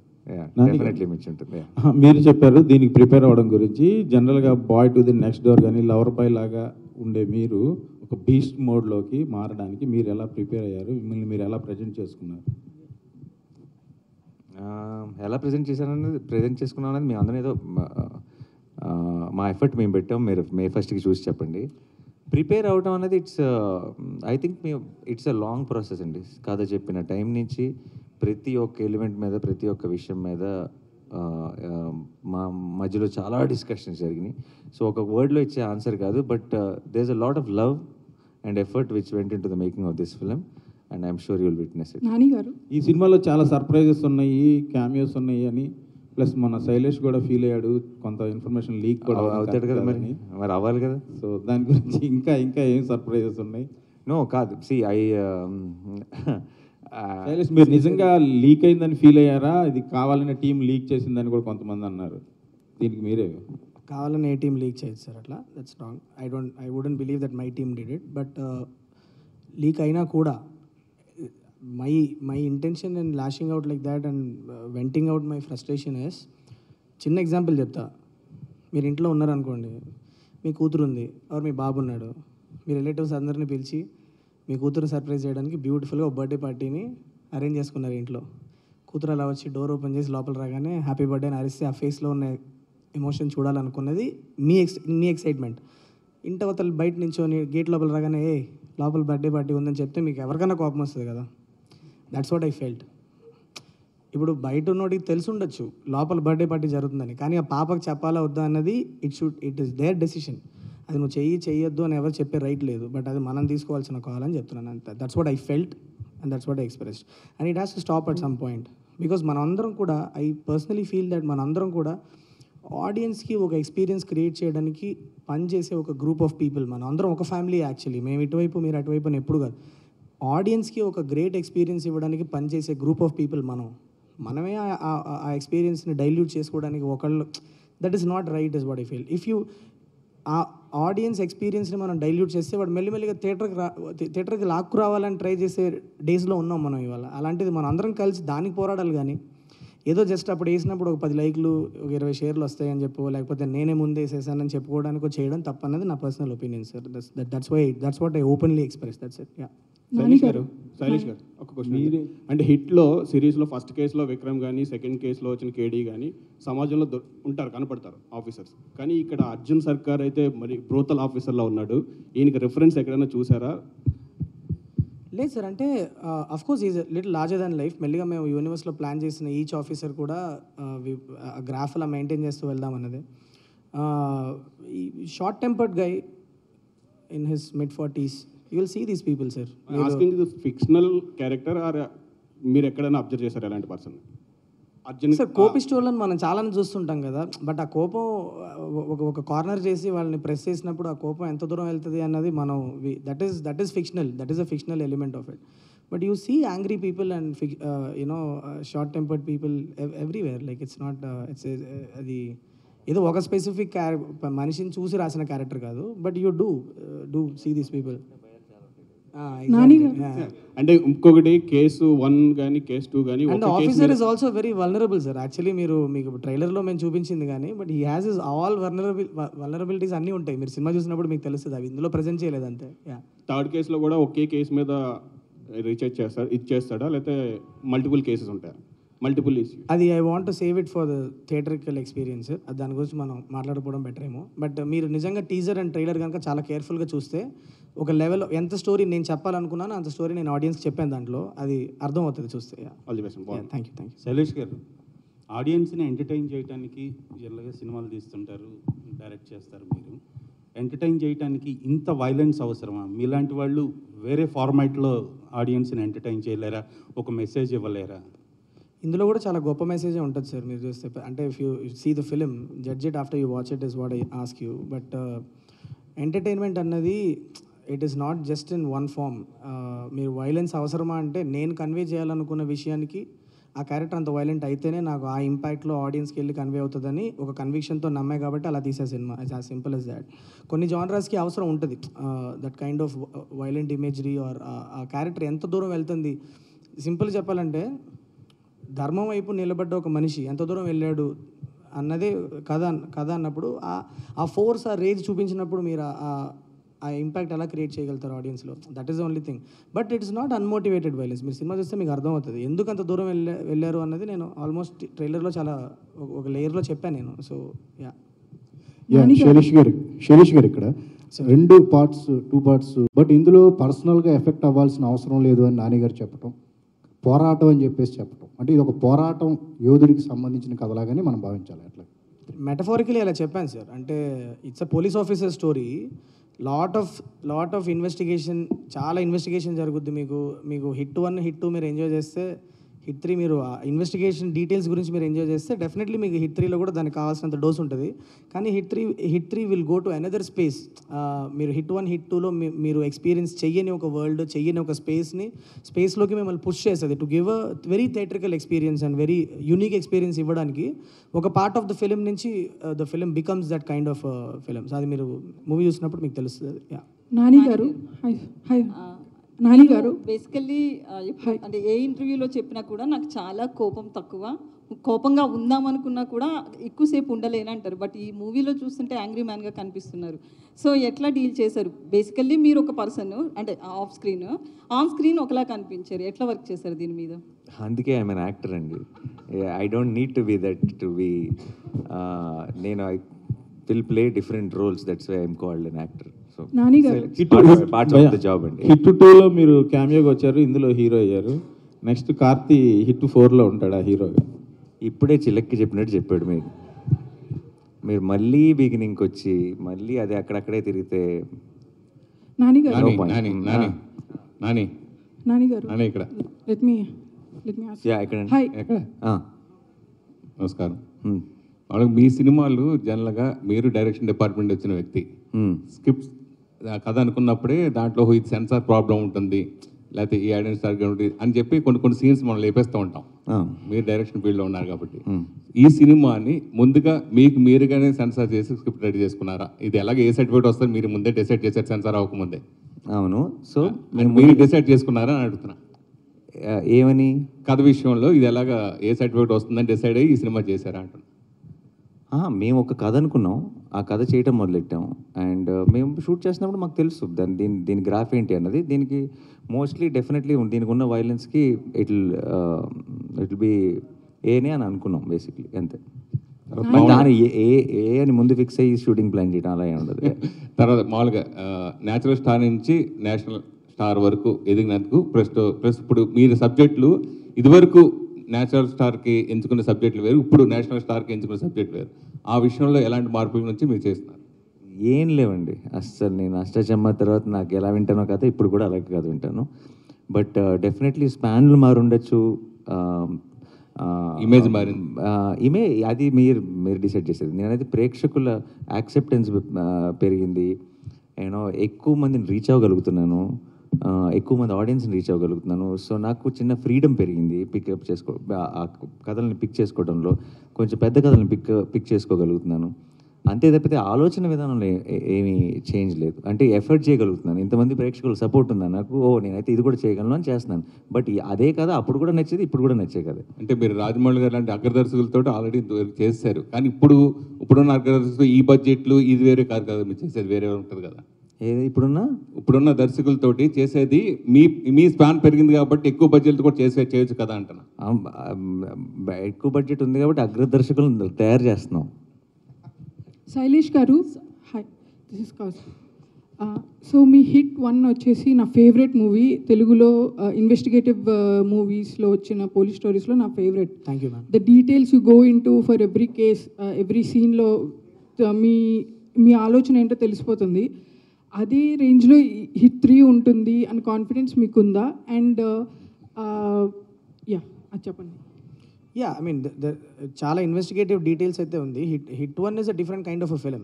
డెఫినెట్లీ మించి ఉంటుంది. మీరు చెప్పారు దీనికి ప్రిపేర్ అవ్వడం గురించి. జనరల్గా boy to the next door కానీ లవర్ బాయ్ లాగా ఉండే మీరు ఒక బీస్ట్ మోడ్లోకి మారడానికి మీరు ఎలా ప్రిపేర్ అయ్యారు? మిమ్మల్ని మీరు ఎలా ప్రజెంట్ చేసుకున్నారు? ఎలా ప్రజెంట్ చేసుకున్నాను అనేది మేము అందరం ఏదో మా ఎఫర్ట్ మేము పెట్టాం. మీరు May 1st చూసి చెప్పండి. ప్రిపేర్ అవడం అనేది I think it's a long process అండి. కథ చెప్పిన టైం నుంచి ప్రతి ఒక్క ఎలిమెంట్ మీద, ప్రతి ఒక్క విషయం మీద మా మధ్యలో చాలా డిస్కషన్స్ జరిగినాయి. సో ఒక వర్డ్లో ఇచ్చే ఆన్సర్ కాదు, but there is a lot of love and effort which went into the making of this film. And I'm sure you'll witness it. Nani గారు, ఈ సినిమాలో చాలా సర్ప్రైజెస్ ఉన్నాయి, క్యామియోస్ ఉన్నాయి అని, ప్లస్ మన శైలేష్ కూడా ఫీల్ అయ్యాడు, కొంత ఇన్ఫర్మేషన్ లీక్ కూడా అవుతాడు కదా, మరి అవ్వాలి కదా. సో దాని గురించి ఇంకా ఏం సర్ప్రైజెస్ ఉన్నాయి? నో కాదు, శైలేష్ మీరు నిజంగా లీక్ అయిందని ఫీల్ అయ్యారా? ఇది కావాలని టీం లీక్ చేసిందని కూడా కొంతమంది అన్నారు. దీనికి మీరే కావాలని ఏ టీం లీక్ చేయొచ్చు సార్, అట్లా that's wrong. I wouldn't believe that my team did it. But leak అయినా కూడా my intention and lashing out like that and venting out my frustration is, చిన్న ఎగ్జాంపుల్ చెప్తా. మీరు ఇంట్లో ఉన్నారనుకోండి, మీ కూతురు ఉంది ఆర్ మీ బాబు ఉన్నాడు, మీ రిలేటివ్స్ అందరినీ పిలిచి మీ కూతురు సర్ప్రైజ్ చేయడానికి బ్యూటిఫుల్గా ఒక బర్త్డే పార్టీని అరేంజ్ చేసుకున్నారు ఇంట్లో. కూతురు అలా వచ్చి డోర్ ఓపెన్ చేసి లోపల రాగానే హ్యాపీ బర్త్డే అని అరిస్తే ఆ ఫేస్లో ఉన్న ఎమోషన్ చూడాలనుకున్నది మీ ఎక్సైట్మెంట్. ఇంటవతలు బయట నుంచోని గేట్ లోపల రాగానే లోపల బర్త్డే పార్టీ ఉందని చెప్తే మీకు ఎవరికైనా కోపం వస్తుంది కదా. That's what I felt. ఇప్పుడు బయట ఉన్నోడికి తెలిసి ఉండొచ్చు లోపల బర్త్డే పార్టీ జరుగుతుందని, కానీ ఆ పాపకు చెప్పాలా వద్దా అన్నది ఇట్ ఈస్ దేర్ డెసిషన్. అది నువ్వు చెయ్యొద్దు అని ఎవరు చెప్పే రైట్ లేదు, బట్ అది మనం తీసుకోవాల్సిన కాల్ అని చెప్తున్నాను అంతే. That's what I felt and that's what I expressed and it has to stop at some point. Because మనందరం కూడా, ఐ పర్సనలీ ఫీల్ దట్ మనందరం కూడా ఆడియన్స్కి ఒక ఎక్స్పీరియన్స్ క్రియేట్ చేయడానికి పనిచేసే ఒక గ్రూప్ ఆఫ్ పీపుల్. మనం అందరం ఒక ఫ్యామిలీ యాక్చువల్లీ. మేము ఇటువైపు మీరు అటువైపు అని ఎప్పుడు కాదు. ఆడియన్స్కి ఒక గ్రేట్ ఎక్స్పీరియన్స్ ఇవ్వడానికి పనిచేసే గ్రూప్ ఆఫ్ పీపుల్ మనమే ఆ ఎక్స్పీరియన్స్ని డైల్యూట్ చేసుకోవడానికి ఒకళ్ళు, that is not right is what I feel. If you ఆ ఆడియన్స్ ఎక్స్పీరియన్స్ని మనం డైల్యూట్ చేస్తే వాడు మెల్లిమెల్లిగా థియేటర్కి లాక్కు రావాలని ట్రై చేసే డేస్లో ఉన్నాం మనం ఇవాళ. అలాంటిది మనం అందరం కలిసి దానికి పోరాడాలి. కానీ ఏదో జస్ట్ అప్పుడు వేసినప్పుడు ఒక 10 లైక్లు ఒక 20 షేర్లు వస్తాయని చెప్పు, లేకపోతే నేనే ముందే వేసేసానని చెప్పుకోవడానికి చేయడం తప్పన్నది నా personal opinion sir. That's what I openly express. That's it. Yeah. Shailesh garu ఒక క్వశ్చన్. అంటే హిట్లో సిరీస్లో ఫస్ట్ కేసులో విక్రమ్ కానీ, సెకండ్ కేసులో వచ్చిన కేడీ కానీ సమాజంలో ఉంటారు, కనపడతారు ఆఫీసర్స్. కానీ ఇక్కడ అర్జున్ సర్కార్ అయితే మరి బ్రోతల్ ఆఫీసర్లో ఉన్నాడు. ఈయనకి రిఫరెన్స్ ఎక్కడైనా చూసారా? లేదు సార్, అంటే of course is little larger than life. మెల్లిగా మేము యూనివర్స్లో ప్లాన్ చేసిన ఈచ్ ఆఫీసర్ కూడా గ్రాఫ్ అలా మెయింటైన్ చేస్తూ వెళ్దాం అన్నది. Short tempered guy in his mid-40s, you will see these people, sir. Asking this fictional character are మీరు ఎక్కడైనా అబ్జర్వ్ చేశారు ఎలాంటి పర్సన్? అర్జున్ సార్ కోపిస్టోళ్ళని మనం చాలానే చూస్తుంటాం కదా, బట్ ఆ కోపం ఒక కార్నర్ చేసి వాళ్ళని ప్రెస్ చేసినప్పుడు ఆ కోపం ఎంత దూరం వెళ్తుంది అన్నది మనం that is fictional, that is a fictional element of it. But you see angry people and short tempered people everywhere. Like it's not అది ఏదో ఒక స్పెసిఫిక్ మనిషిని చూసి రాసిన క్యారెక్టర్ కాదు. But you do see these people. అంటే ఇంకొకటి case 1 కానీ కేసు 2 కానీ and officer is also very vulnerable sir. Actually మీకు ట్రైలర్లో మేము చూపించింది కానీ, but he has is all vulnerabilities అన్నీ ఉంటాయి. మీరు సినిమా చూసినప్పుడు మీకు తెలుస్తుంది, అవి ఇందులో ప్రజెంట్ చేయలేదు అంతే. థర్డ్ కేసులో కూడా ఒకే కేసు మీద రీఛార్జ్ ఇచ్చేస్తాడా, లేకపోతే మల్టిపుల్ కేసెస్ ఉంటాయా? మల్టిపుల్ ఇష్యూ అది I want to save it for the theatrical experience. దాని గురించి మనం మాట్లాడుకోవడం బెటర్ ఏమో. బట్ మీరు నిజంగా టీజర్ అండ్ ట్రైలర్ కనుక చాలా కేర్ఫుల్గా చూస్తే ఒక లెవెల్ ఎంత స్టోరీ నేను చెప్పాలనుకున్నాను అంత స్టోరీ నేను ఆడియన్స్కి చెప్పాను, దాంట్లో అది అర్థమవుతుంది చూస్తే. Thank you. శైలేష్ గారు, ఆడియన్స్ని ఎంటర్టైన్ చేయడానికి జనరల్గా సినిమాలు తీస్తుంటారు, డైరెక్ట్ చేస్తారు. మీరు ఎంటర్టైన్ చేయడానికి ఇంత వైలెన్స్ అవసరమా? మీలాంటి వాళ్ళు వేరే ఫార్మాట్లో ఆడియన్స్ని ఎంటర్టైన్ చేయలేరా? ఒక మెసేజ్ ఇవ్వలేరా? ఇందులో కూడా చాలా గొప్ప మెసేజే ఉంటుంది సార్. మీరు చూస్తే అంటే if you see the film, judge it after you watch it is what I ask you. But entertainment అన్నది it is not just in one form. మీరు వైలెన్స్ అవసరమా అంటే నేను కన్వే చేయాలనుకున్న విషయానికి ఆ క్యారెక్టర్ అంత వైలెంట్ అయితేనే నాకు ఆ ఇంపాక్ట్లో ఆడియన్స్కి వెళ్ళి కన్వే అవుతుందని ఒక కన్విక్షన్తో నమ్మే కాబట్టి అలా తీసే సినిమా. It's as simple as that. కొన్ని జానరాస్కి అవసరం ఉంటుంది that kind of violent imagery or ఆ క్యారెక్టర్ ఎంత దూరం వెళ్తుంది. సింపుల్ చెప్పాలంటే ధర్మం వైపు నిలబడ్డ ఒక మనిషి ఎంత దూరం వెళ్ళాడు అన్నదే కథ అన్నప్పుడు ఆ ఫోర్స్, ఆ రేజ్ చూపించినప్పుడు మీరు ఆ ఇంపాక్ట్ ఎలా క్రియేట్ చేయగలుగుతారు ఆడియన్స్లో. That is the only thing. But it's not unmotivated violence. మీరు సినిమా చూస్తే మీకు అర్థమవుతుంది ఎందుకు అంత దూరం వెళ్ళారు అన్నది. నేను ఆల్మోస్ట్ ట్రైలర్లో చాలా ఒక లేయర్లో చెప్పాను నేను. సో శైలేష్ గారు ఇక్కడ 2 పార్ట్స్ బట్ ఇందులో పర్సనల్గా ఎఫెక్ట్ అవ్వాల్సిన అవసరం లేదు అని నాని గారు చెప్పటం, పోరాటం అని చెప్పేసి చెప్పటం, అంటే ఇది ఒక పోరాటం యోధుడికి సంబంధించిన కథలాగానే మనం భావించాలి. అట్లా మెటఫారికలీ అలా చెప్పాను సార్. అంటే it's a police officer story. Lot of investigation, చాలా ఇన్వెస్టిగేషన్ జరుగుద్ది. మీకు హిట్ 1 హిట్ 2 మీరు ఎంజాయ్ చేస్తే, హిట్ 3 మీరు ఇన్వెస్టిగేషన్ డీటెయిల్స్ గురించి మీరు ఎంజాయ్ చేస్తే డెఫినెట్లీ మీకు హిట్ 3లో కూడా దానికి కావాల్సినంత డోస్ ఉంటుంది. కానీ hit three will go to another space. మీరు హిట్ 1 హిట్ 2లో మీరు ఎక్స్పీరియన్స్ చెయ్యని ఒక వరల్డ్, చెయ్యని ఒక స్పేస్లోకి మిమ్మల్ని పుష్ చేస్తుంది to give a very theatrical experience and very unique experience ఇవ్వడానికి. ఒక పార్ట్ ఆఫ్ ద ఫిలిం నుంచి the film becomes that kind of films. అది మీరు మూవీ చూసినప్పుడు మీకు తెలుస్తుంది. నాని గారు బేసికల్లీ అంటే ఏ ఇంటర్వ్యూలో చెప్పినా కూడా నాకు చాలా కోపంగా ఉందామనుకున్నా కూడా ఎక్కువసేపు ఉండలేనంటారు. బట్ ఈ మూవీలో చూస్తుంటే యాంగ్రీ మ్యాన్గా కనిపిస్తున్నారు. సో ఎట్లా డీల్ చేశారు? బేసికల్లీ మీరు ఒక పర్సన్, అంటే ఆన్ స్క్రీన్ ఒకలా కనిపించారు. ఎట్లా వర్క్ చేశారు దీని మీద? అందుకే ఐఎమ్ అన్ యాక్టర్ అండి. I don't need to be that to be. నేను I will play different roles. That's why I'm called an actor. Hit 2లో మీరు క్యామియోగా వచ్చారు, ఇందులో హీరో అయ్యారు. నెక్స్ట్ కార్తీ హిట్ 4లో ఉంటాడు ఆ హీరోగా. ఇప్పుడే చిలక్కి చెప్పినట్టు చెప్పాడు. మీరు మళ్ళీ బిగినింగ్కి వచ్చి మళ్ళీ అది అక్కడక్కడే తిరిగితే నమస్కారం. వాళ్ళకి మీ సినిమాలు జనరల్గా మీరు డైరెక్షన్ డిపార్ట్మెంట్ వచ్చిన వ్యక్తి స్క్రిప్ట్ కథ అనుకున్నప్పుడే దాంట్లో ఇది సెన్సార్ ప్రాబ్లం ఉంటుంది, లేకపోతే ఈ ఐడెంటిటీ ఉంటుంది అని చెప్పి కొన్ని సీన్స్ మనం లేపేస్తూ ఉంటాం. మీరు డైరెక్షన్ ఫీల్డ్లో ఉన్నారు కాబట్టి ఈ సినిమాని ముందుగా మీకు మీరుగానే సెన్సార్ చేసి స్క్రిప్ట్ రెడీ చేసుకున్నారా? ఇది ఎలాగ ఏ సర్టిఫికేట్ వస్తుంది మీరు ముందే డిసైడ్ చేశారు సెన్సార్ అవ్వకముందే? అవును. సో మీరు డిసైడ్ చేసుకున్నారా అని అడుగుతున్నా. ఏమని? కథ విషయంలో ఇది ఎలాగా ఏ సర్టిఫికేట్ వస్తుందని డిసైడ్ అయ్యి ఈ సినిమా చేశారా అంటున్నా. మేము ఒక కథ అనుకున్నాం, ఆ కథ చేయటం మొదలెట్టాము. అండ్ మేము షూట్ చేసినప్పుడు మాకు తెలుసు దీని గ్రాఫ్ ఏంటి అన్నది. దీనికి మోస్ట్లీ డెఫినెట్లీ దీనికి ఉన్న వైలెన్స్కి ఇట్ విల్ బి ఏనే అని అనుకున్నాం బేసిక్లీ, అంతే. దాని ఏ అని ముందు ఫిక్స్ అయ్యి షూటింగ్ ప్లాన్ చేయడం అలా ఉండదు. తర్వాత మామూలుగా న్యాచురల్ స్టార్ నుంచి నేషనల్ స్టార్ వరకు ఎదిగినందుకు ప్లస్ ఇప్పుడు మీరు సబ్జెక్టులు ఇదివరకు నేచురల్ స్టార్కి ఎంచుకునే సబ్జెక్టులు వేరు, ఇప్పుడు నేషనల్ స్టార్కి ఎంచుకునే సబ్జెక్టులు వేరు. ఆ విషయంలో ఎలాంటి మార్పుల నుంచి మీరు చేస్తున్నారు? ఏం లేవండి అస్సలు. నేను అష్టచమ్మ తర్వాత నాకు ఎలా వింటానో కథ ఇప్పుడు కూడా అలాగే కథ వింటాను. బట్ డెఫినెట్లీ స్పాన్లు మారుండొచ్చు, ఇమేజ్ మారింది. అది మీరు డిసైడ్ చేసేది. నేనైతే ప్రేక్షకుల యాక్సెప్టెన్స్ పెరిగింది, ఎక్కువ మందిని రీచ్ అవ్వగలుగుతున్నాను, ఎక్కువ మంది ఆడియన్స్ని రీచ్ అవ్వగలుగుతున్నాను. సో నాకు చిన్న ఫ్రీడమ్ పెరిగింది పికప్ ఆ కథలను పిక్ చేసుకోవడంలో. కొంచెం పెద్ద కథలను పిక్ చేసుకోగలుగుతున్నాను. అంతే తప్పితే ఆలోచన విధానంలో ఏమీ చేంజ్ లేదు. అంటే ఎఫర్ట్ చేయగలుగుతున్నాను, ఇంతమంది ప్రేక్షకులు సపోర్ట్ ఉందా నాకు, నేనైతే ఇది కూడా చేయగలను అని చేస్తున్నాను. బట్ అదే కథ అప్పుడు కూడా నచ్చేది, ఇప్పుడు కూడా నచ్చే కథ. అంటే మీరు రాజమౌళి గారు లాంటి అగ్రదర్శకులతో ఆల్రెడీ చేశారు, కానీ ఇప్పుడున్న అగ్రదర్శకులు ఈ బడ్జెట్లు ఇది వేరే కాదు కదా, మీరు చేసేది వేరే ఉంటుంది కదా. ఇప్పుడున్న దర్శకులతోటి చేసేది మీ స్పాన్ పెరిగింది కాబట్టి ఎక్కువ బడ్జెట్ కూడా చేయొచ్చు కదా అంటున్నా. ఎక్కువ బడ్జెట్ ఉంది కాబట్టి అగ్రదర్శకులను తయారు చేస్తున్నాం. శైలేష్ గారు, hi, this is Kaushal. So me hit 1 వచ్చేసి నా ఫేవరెట్ మూవీ తెలుగులో ఇన్వెస్టిగేటివ్ మూవీస్లో వచ్చిన పోలీస్ స్టోరీస్లో నా favourite. Thank you ma'am. The details you go in to for every case, every సీన్లో మీ ఆలోచన ఏంటో తెలిసిపోతుంది. అదే రేంజ్లో హిట్ 3 ఉంటుంది అని కాన్ఫిడెన్స్ మీకుందా? అండ్ అది చెప్పండి. ఐ మీన్ చాలా ఇన్వెస్టిగేటివ్ డీటెయిల్స్ అయితే ఉంది. Hit 1 is a different kind of a film,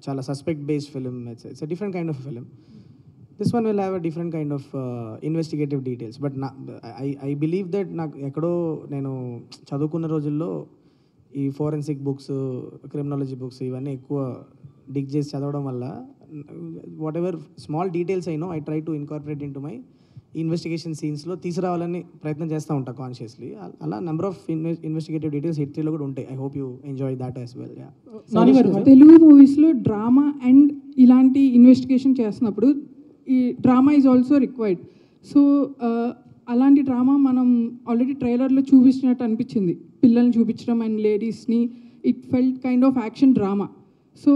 చాలా suspect based film. It's a different kind of film. This one will have a different kind of investigative details. But I believe that నాకు ఎక్కడో నేను చదువుకున్న రోజుల్లో ఈ forensic books, criminology books ఇవన్నీ ఎక్కువ డిగ్ చేసి చదవడం వల్ల వాట్ ఎవర్ స్మాల్ డీటెయిల్స్ అయినో I try to incorporate into my investigation సీన్స్లో తీసుకురావాలని ప్రయత్నం చేస్తూ ఉంటా కాన్షియస్లీ. అలా number of investigative details hit 3లో కూడా ఉంటాయి. I hope you enjoy that as well. Telugu మూవీస్లో డ్రామా అండ్ ఇలాంటి ఇన్వెస్టిగేషన్ చేస్తున్నప్పుడు ఈ drama is also required. So అలాంటి డ్రామా మనం ఆల్రెడీ ట్రైలర్లో చూపించినట్టు అనిపించింది, పిల్లల్ని చూపించడం అండ్ లేడీస్ని. It felt kind of action drama. So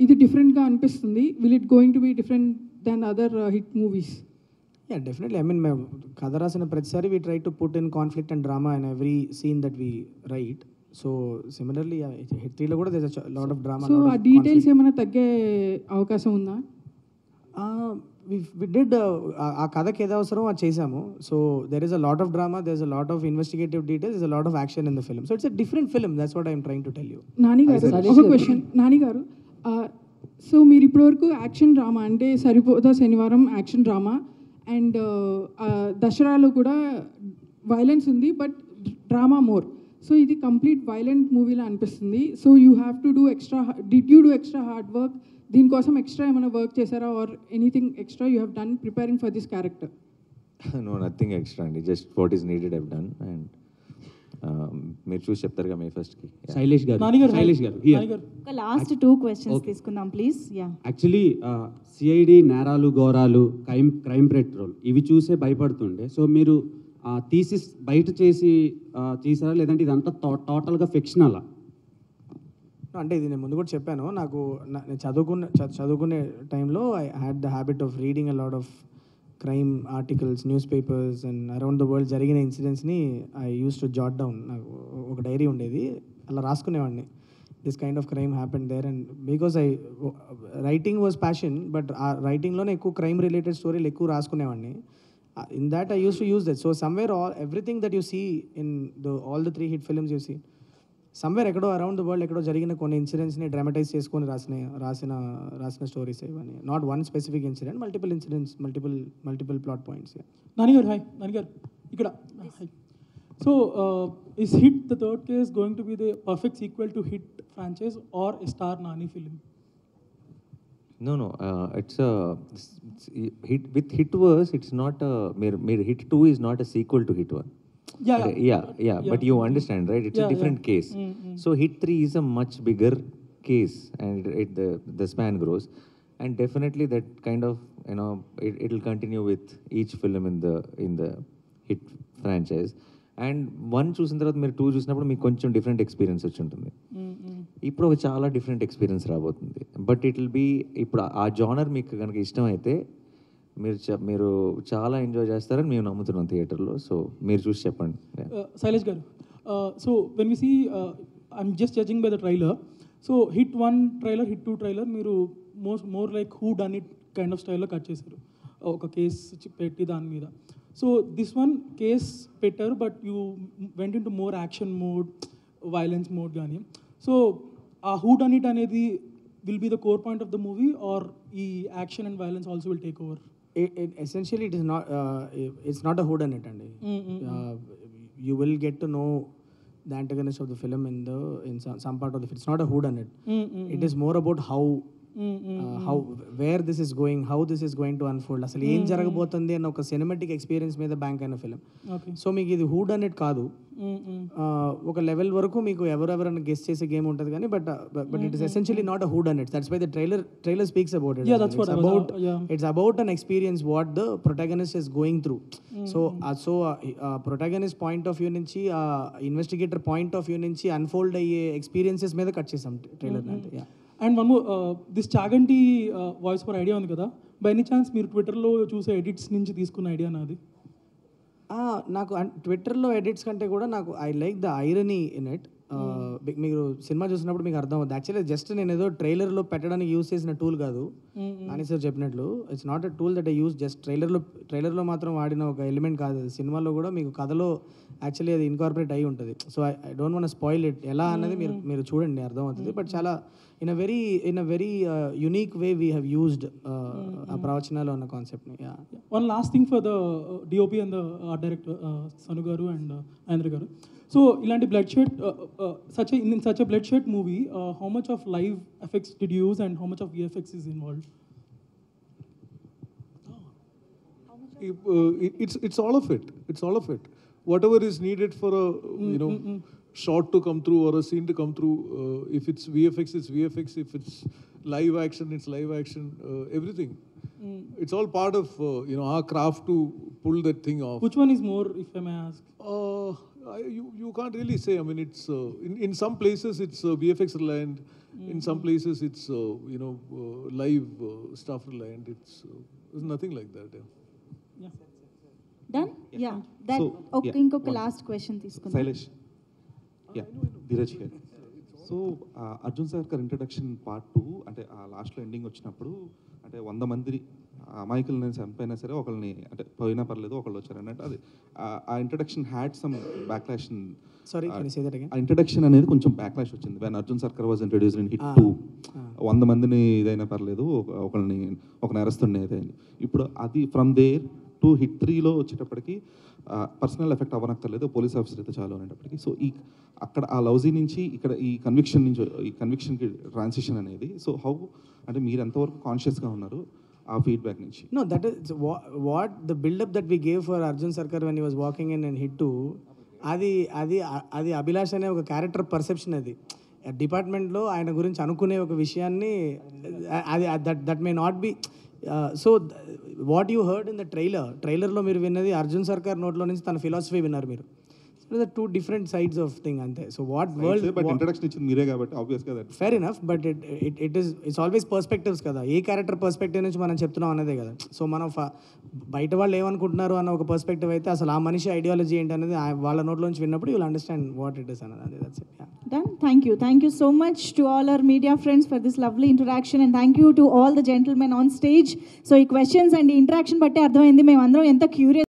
ఇది డిఫరెంట్గా అనిపిస్తుంది. Will it going to be different than other hit movies? Definitely. I mean మేము కథ రాసిన ప్రతిసారి we try to put in conflict and drama in every scene that we write. So similarly hit 3లో కూడా there is a lot of drama. So ఆ details ఏమైనా తగ్గే అవకాశం ఉందా? we did ఆ కథకి ఏదో అవసరం అది చేసాము. So there is a lot of drama, there is a lot of investigative details, is a lot of action in the film. So it's a different film. That's what I'm trying to tell you. Nani గారు, ఒక question. Nani గారు, so మీరు ఇప్పటివరకు action drama అంటే సరిపోదా శనివారం action drama, and దసరాలో కూడా violence ఉంది but drama more. So ఇది కంప్లీట్ వైలెంట్ మూవీలా అనిపిస్తుంది. So you have to do extra, did you do extra hard work? దీనికోసం ఎక్స్ట్రా ఏమైనా వర్క్ చేశారా, or anything extra you have done preparing for this character? No, nothing extra అండి. Just what is needed I've done. And మీరు చూసి చెప్తారుగా May 1st Shailesh garu, ఒక last 2 questions తీసుకుందాం please. Actually CID నేరాలు ఘోరాలు, క్రైమ్ పెట్రోల్ ఇవి చూసే భయపడుతుండే. సో మీరు థీసిస్ బయట చేసి తీసారా, లేదంటే ఇదంతా టోటల్గా ఫిక్షనలా? అంటే ఇది నేను ముందు కూడా చెప్పాను. నేను చదువుకునే టైంలో I had the habit of reading a lot of crime articles, newspapers and around the world జరిగిన ఇన్సిడెంట్స్ని I use to jot down. నాకు ఒక డైరీ ఉండేది, అలా రాసుకునేవాడిని. This kind of crime happened there. And because writing was passion, but ఆ రైటింగ్లోనే ఎక్కువ క్రైమ్ రిలేటెడ్ స్టోరీలు ఎక్కువ రాసుకునేవాడిని. In that I used to use that. So somewhere everything that you see in all the 3 hit films you see, somewhere ఎక్కడో around the world ఎక్కడో జరిగిన కొన్ని ఇన్సిడెంట్స్ని డ్రామటైజ్ చేసుకొని రాసిన స్టోరీస్ ఇవన్నీ. Not one specific incident, multiple incidents, multiple plot points. నానిగారు హాయ్. నానిగారు ఇక్కడ. So is hit the third case going to be the perfect sequel to hit franchise or a star Nani film? No, it's hit with Hitverse. It's not Hit 2 is not a sequel to Hit 1. Yeah. But you understand, right? It's a different case. So Hit 3 is a much bigger case, and the span grows, and definitely that kind of it will continue with each film in the Hit franchise. And 1 చూసిన తర్వాత మీరు 2 చూసినప్పుడు మీకు కొంచెం different experience వచ్చి ఉంటుంది. ఇప్పుడు ఒక చాలా డిఫరెంట్ ఎక్స్పీరియన్స్ రాబోతుంది. బట్ ఇట్ విల్ బీ ఇప్పుడు ఆ జానర్ మీకు కనుక ఇష్టం అయితే మీరు చాలా ఎంజాయ్ చేస్తారని మేము నమ్ముతున్నాం థియేటర్లో. సో మీరు చూసి చెప్పండి. Shailesh garu, so when we see I'm just judging by the trailer. So hit 1 trailer, hit 2 trailer మీరు more like who done it kind of స్టైల్లో కట్ చేశారు, ఒక కేస్ పెట్టి దాని మీద. సో దిస్ వన్ కేస్ పెట్టారు, but you went into more action mode, violence mode కానీ. So ఆ హూ డన్ ఇట్ అనేది will be the core point of the movie, or ఈ action and violence also will take over? Essentially it's not a who done it, and you will get to know the antagonist of the film in some part of the film. It's not a who done it. It is more about how where this is going, how this is going to unfold, అసలు ఏం జరగబోతుంది అన్న ఒక cinematic experience మీద bank అయిన film. So మీకు ఇది who done it కాదు, ఒక లెవెల్ వరకు మీకు ఎవరెవరన్నా గెస్ చేసే గేమ్ ఉంటుంది కానీ but it is essentially not a who done it. That's why the trailer speaks about it. It's about an experience what the protagonist is going through. So protagonist point of view నుంచి, investigator point of view నుంచి unfold అయ్యే experiences మీద cut చేసాం trailer. And one more, this Chaganti voice for idea ఉంది కదా, by any chance మీరు ట్విట్టర్లో చూసే ఎడిట్స్ నుంచి తీసుకున్న ఐడియా నాది? నాకు ట్విట్టర్లో ఎడిట్స్ కంటే కూడా నాకు I like the irony in it. మీరు సినిమా చూసినప్పుడు మీకు అర్థం అవుతుంది. యాక్చువల్లీ జస్ట్ నేను ఏదో ట్రైలర్లో పెట్టడానికి యూజ్ చేసిన టూల్ కాదు, నాని సార్ చెప్పినట్లు. It's not a tool that I use just ట్రైలర్లో మాత్రం వాడిన ఒక ఎలిమెంట్ కాదు. సినిమాలో కూడా మీకు కథలో యాక్చువల్లీ అది ఇన్కార్పొరేట్ అయి ఉంటుంది. So I don't want spoil it. ఎలా అన్నది మీరు చూడండి, అర్థం అవుతుంది. బట్ చాలా in a very unique way we have used ఆ ప్రవచనాలు అన్న కాన్సెప్ట్ని. One last thing for the DOP and the art director Sanu garu and Andhra garu. So ఇలాంటి bloodshed, in such a blood shed movie, how much of live effects did you use and how much of VFX is involved? It's all of it. It's all of it. Whatever is needed for a shot to come through or a scene to come through. If it's VFX, it's VFX. If it's live action, it's live action. Everything. It's all part of our craft to pull that thing off. Which one is more, if I may ask? You can't really say. I mean, it's in some places it's VFX reliant. In some places it's live stuff reliant. There's nothing like that. Done? Yeah. That okay. ఇంకొక last question తీసుకుందాం. Shailesh, Dheeraj here. So Arjun సర్కార్ introduction part 2 అంటే ఆ లాస్ట్లో ending వచ్చినప్పుడు అంటే 100 మంది అమాయకులని చంపైనా సరే ఒకళ్ళని అంటే పోయినా పర్లేదు ఒకళ్ళు వచ్చారు అన్నట్టు అది ఆ ఇంట్రడక్షన్ హ్యాడ్ సమ్ బ్యాక్లాష్. ఆ ఇంట్రడక్షన్ అనేది కొంచెం బ్యాక్లాష్ వచ్చింది వెన్ అర్జున్ సర్కార్ వాజ్ ఇంట్రడ్యూస్డ్ ఇన్ హిట్ 2. 100 మందిని ఇదైనా పర్లేదు ఒకళ్ళని ఒక నేరస్తుడిని ఏదైంది. ఇప్పుడు అది ఫ్రమ్ దేర్ టు హిట్ 3లో వచ్చేటప్పటికి పర్సనల్ ఎఫెక్ట్ అవ్వనక్కర్లేదు, పోలీస్ ఆఫీసర్ అయితే చాలు అనేటప్పటికి. సో అక్కడ ఆ లౌజీ నుంచి ఇక్కడ ఈ కన్విక్షన్కి ట్రాన్సిషన్ అనేది. సో హౌ అంటే మీరు ఎంతవరకు కాన్షియస్గా ఉన్నారు ఆ ఫీడ్బ్యాక్ నుంచి? No, that is what the build-up that we gave for Arjun Sarkar when he was walking in Hit 2. అది అభిలాష్ అనే ఒక క్యారెక్టర్ పర్సెప్షన్. అది డిపార్ట్మెంట్లో ఆయన గురించి అనుకునే ఒక విషయాన్ని అది that may not be. So what you heard in the ట్రైలర్లో మీరు విన్నది అర్జున్ సర్కార్ నోట్లో నుంచి తన ఫిలాసఫీ విన్నారు మీరు. the two different sides of thing ante. So what world, but introduction ichindi mere kabatti obvious ga that fair enough, but it's always perspectives kada. A character perspective నుంచి మనం చెప్తున్నాం అనేదే కదా. సో మనం బయట వాళ్ళు ఏమనుకుంటున్నారు అన్న ఒక పర్స్పెక్టివ్ అయితే అసలు ఆ మనిషి ఐడియాలజీ ఏంటి అనేది వాళ్ళ నోట్లో నుంచి విన్నప్పుడు you will understand what it is అన్నది. That's it. Yeah. Done. Thank you so much to all our media friends for this lovely interaction, and thank you to all the gentlemen on stage. So ఈ questions and interaction బట్టి అర్థమైంది మేము అందరం ఎంత curious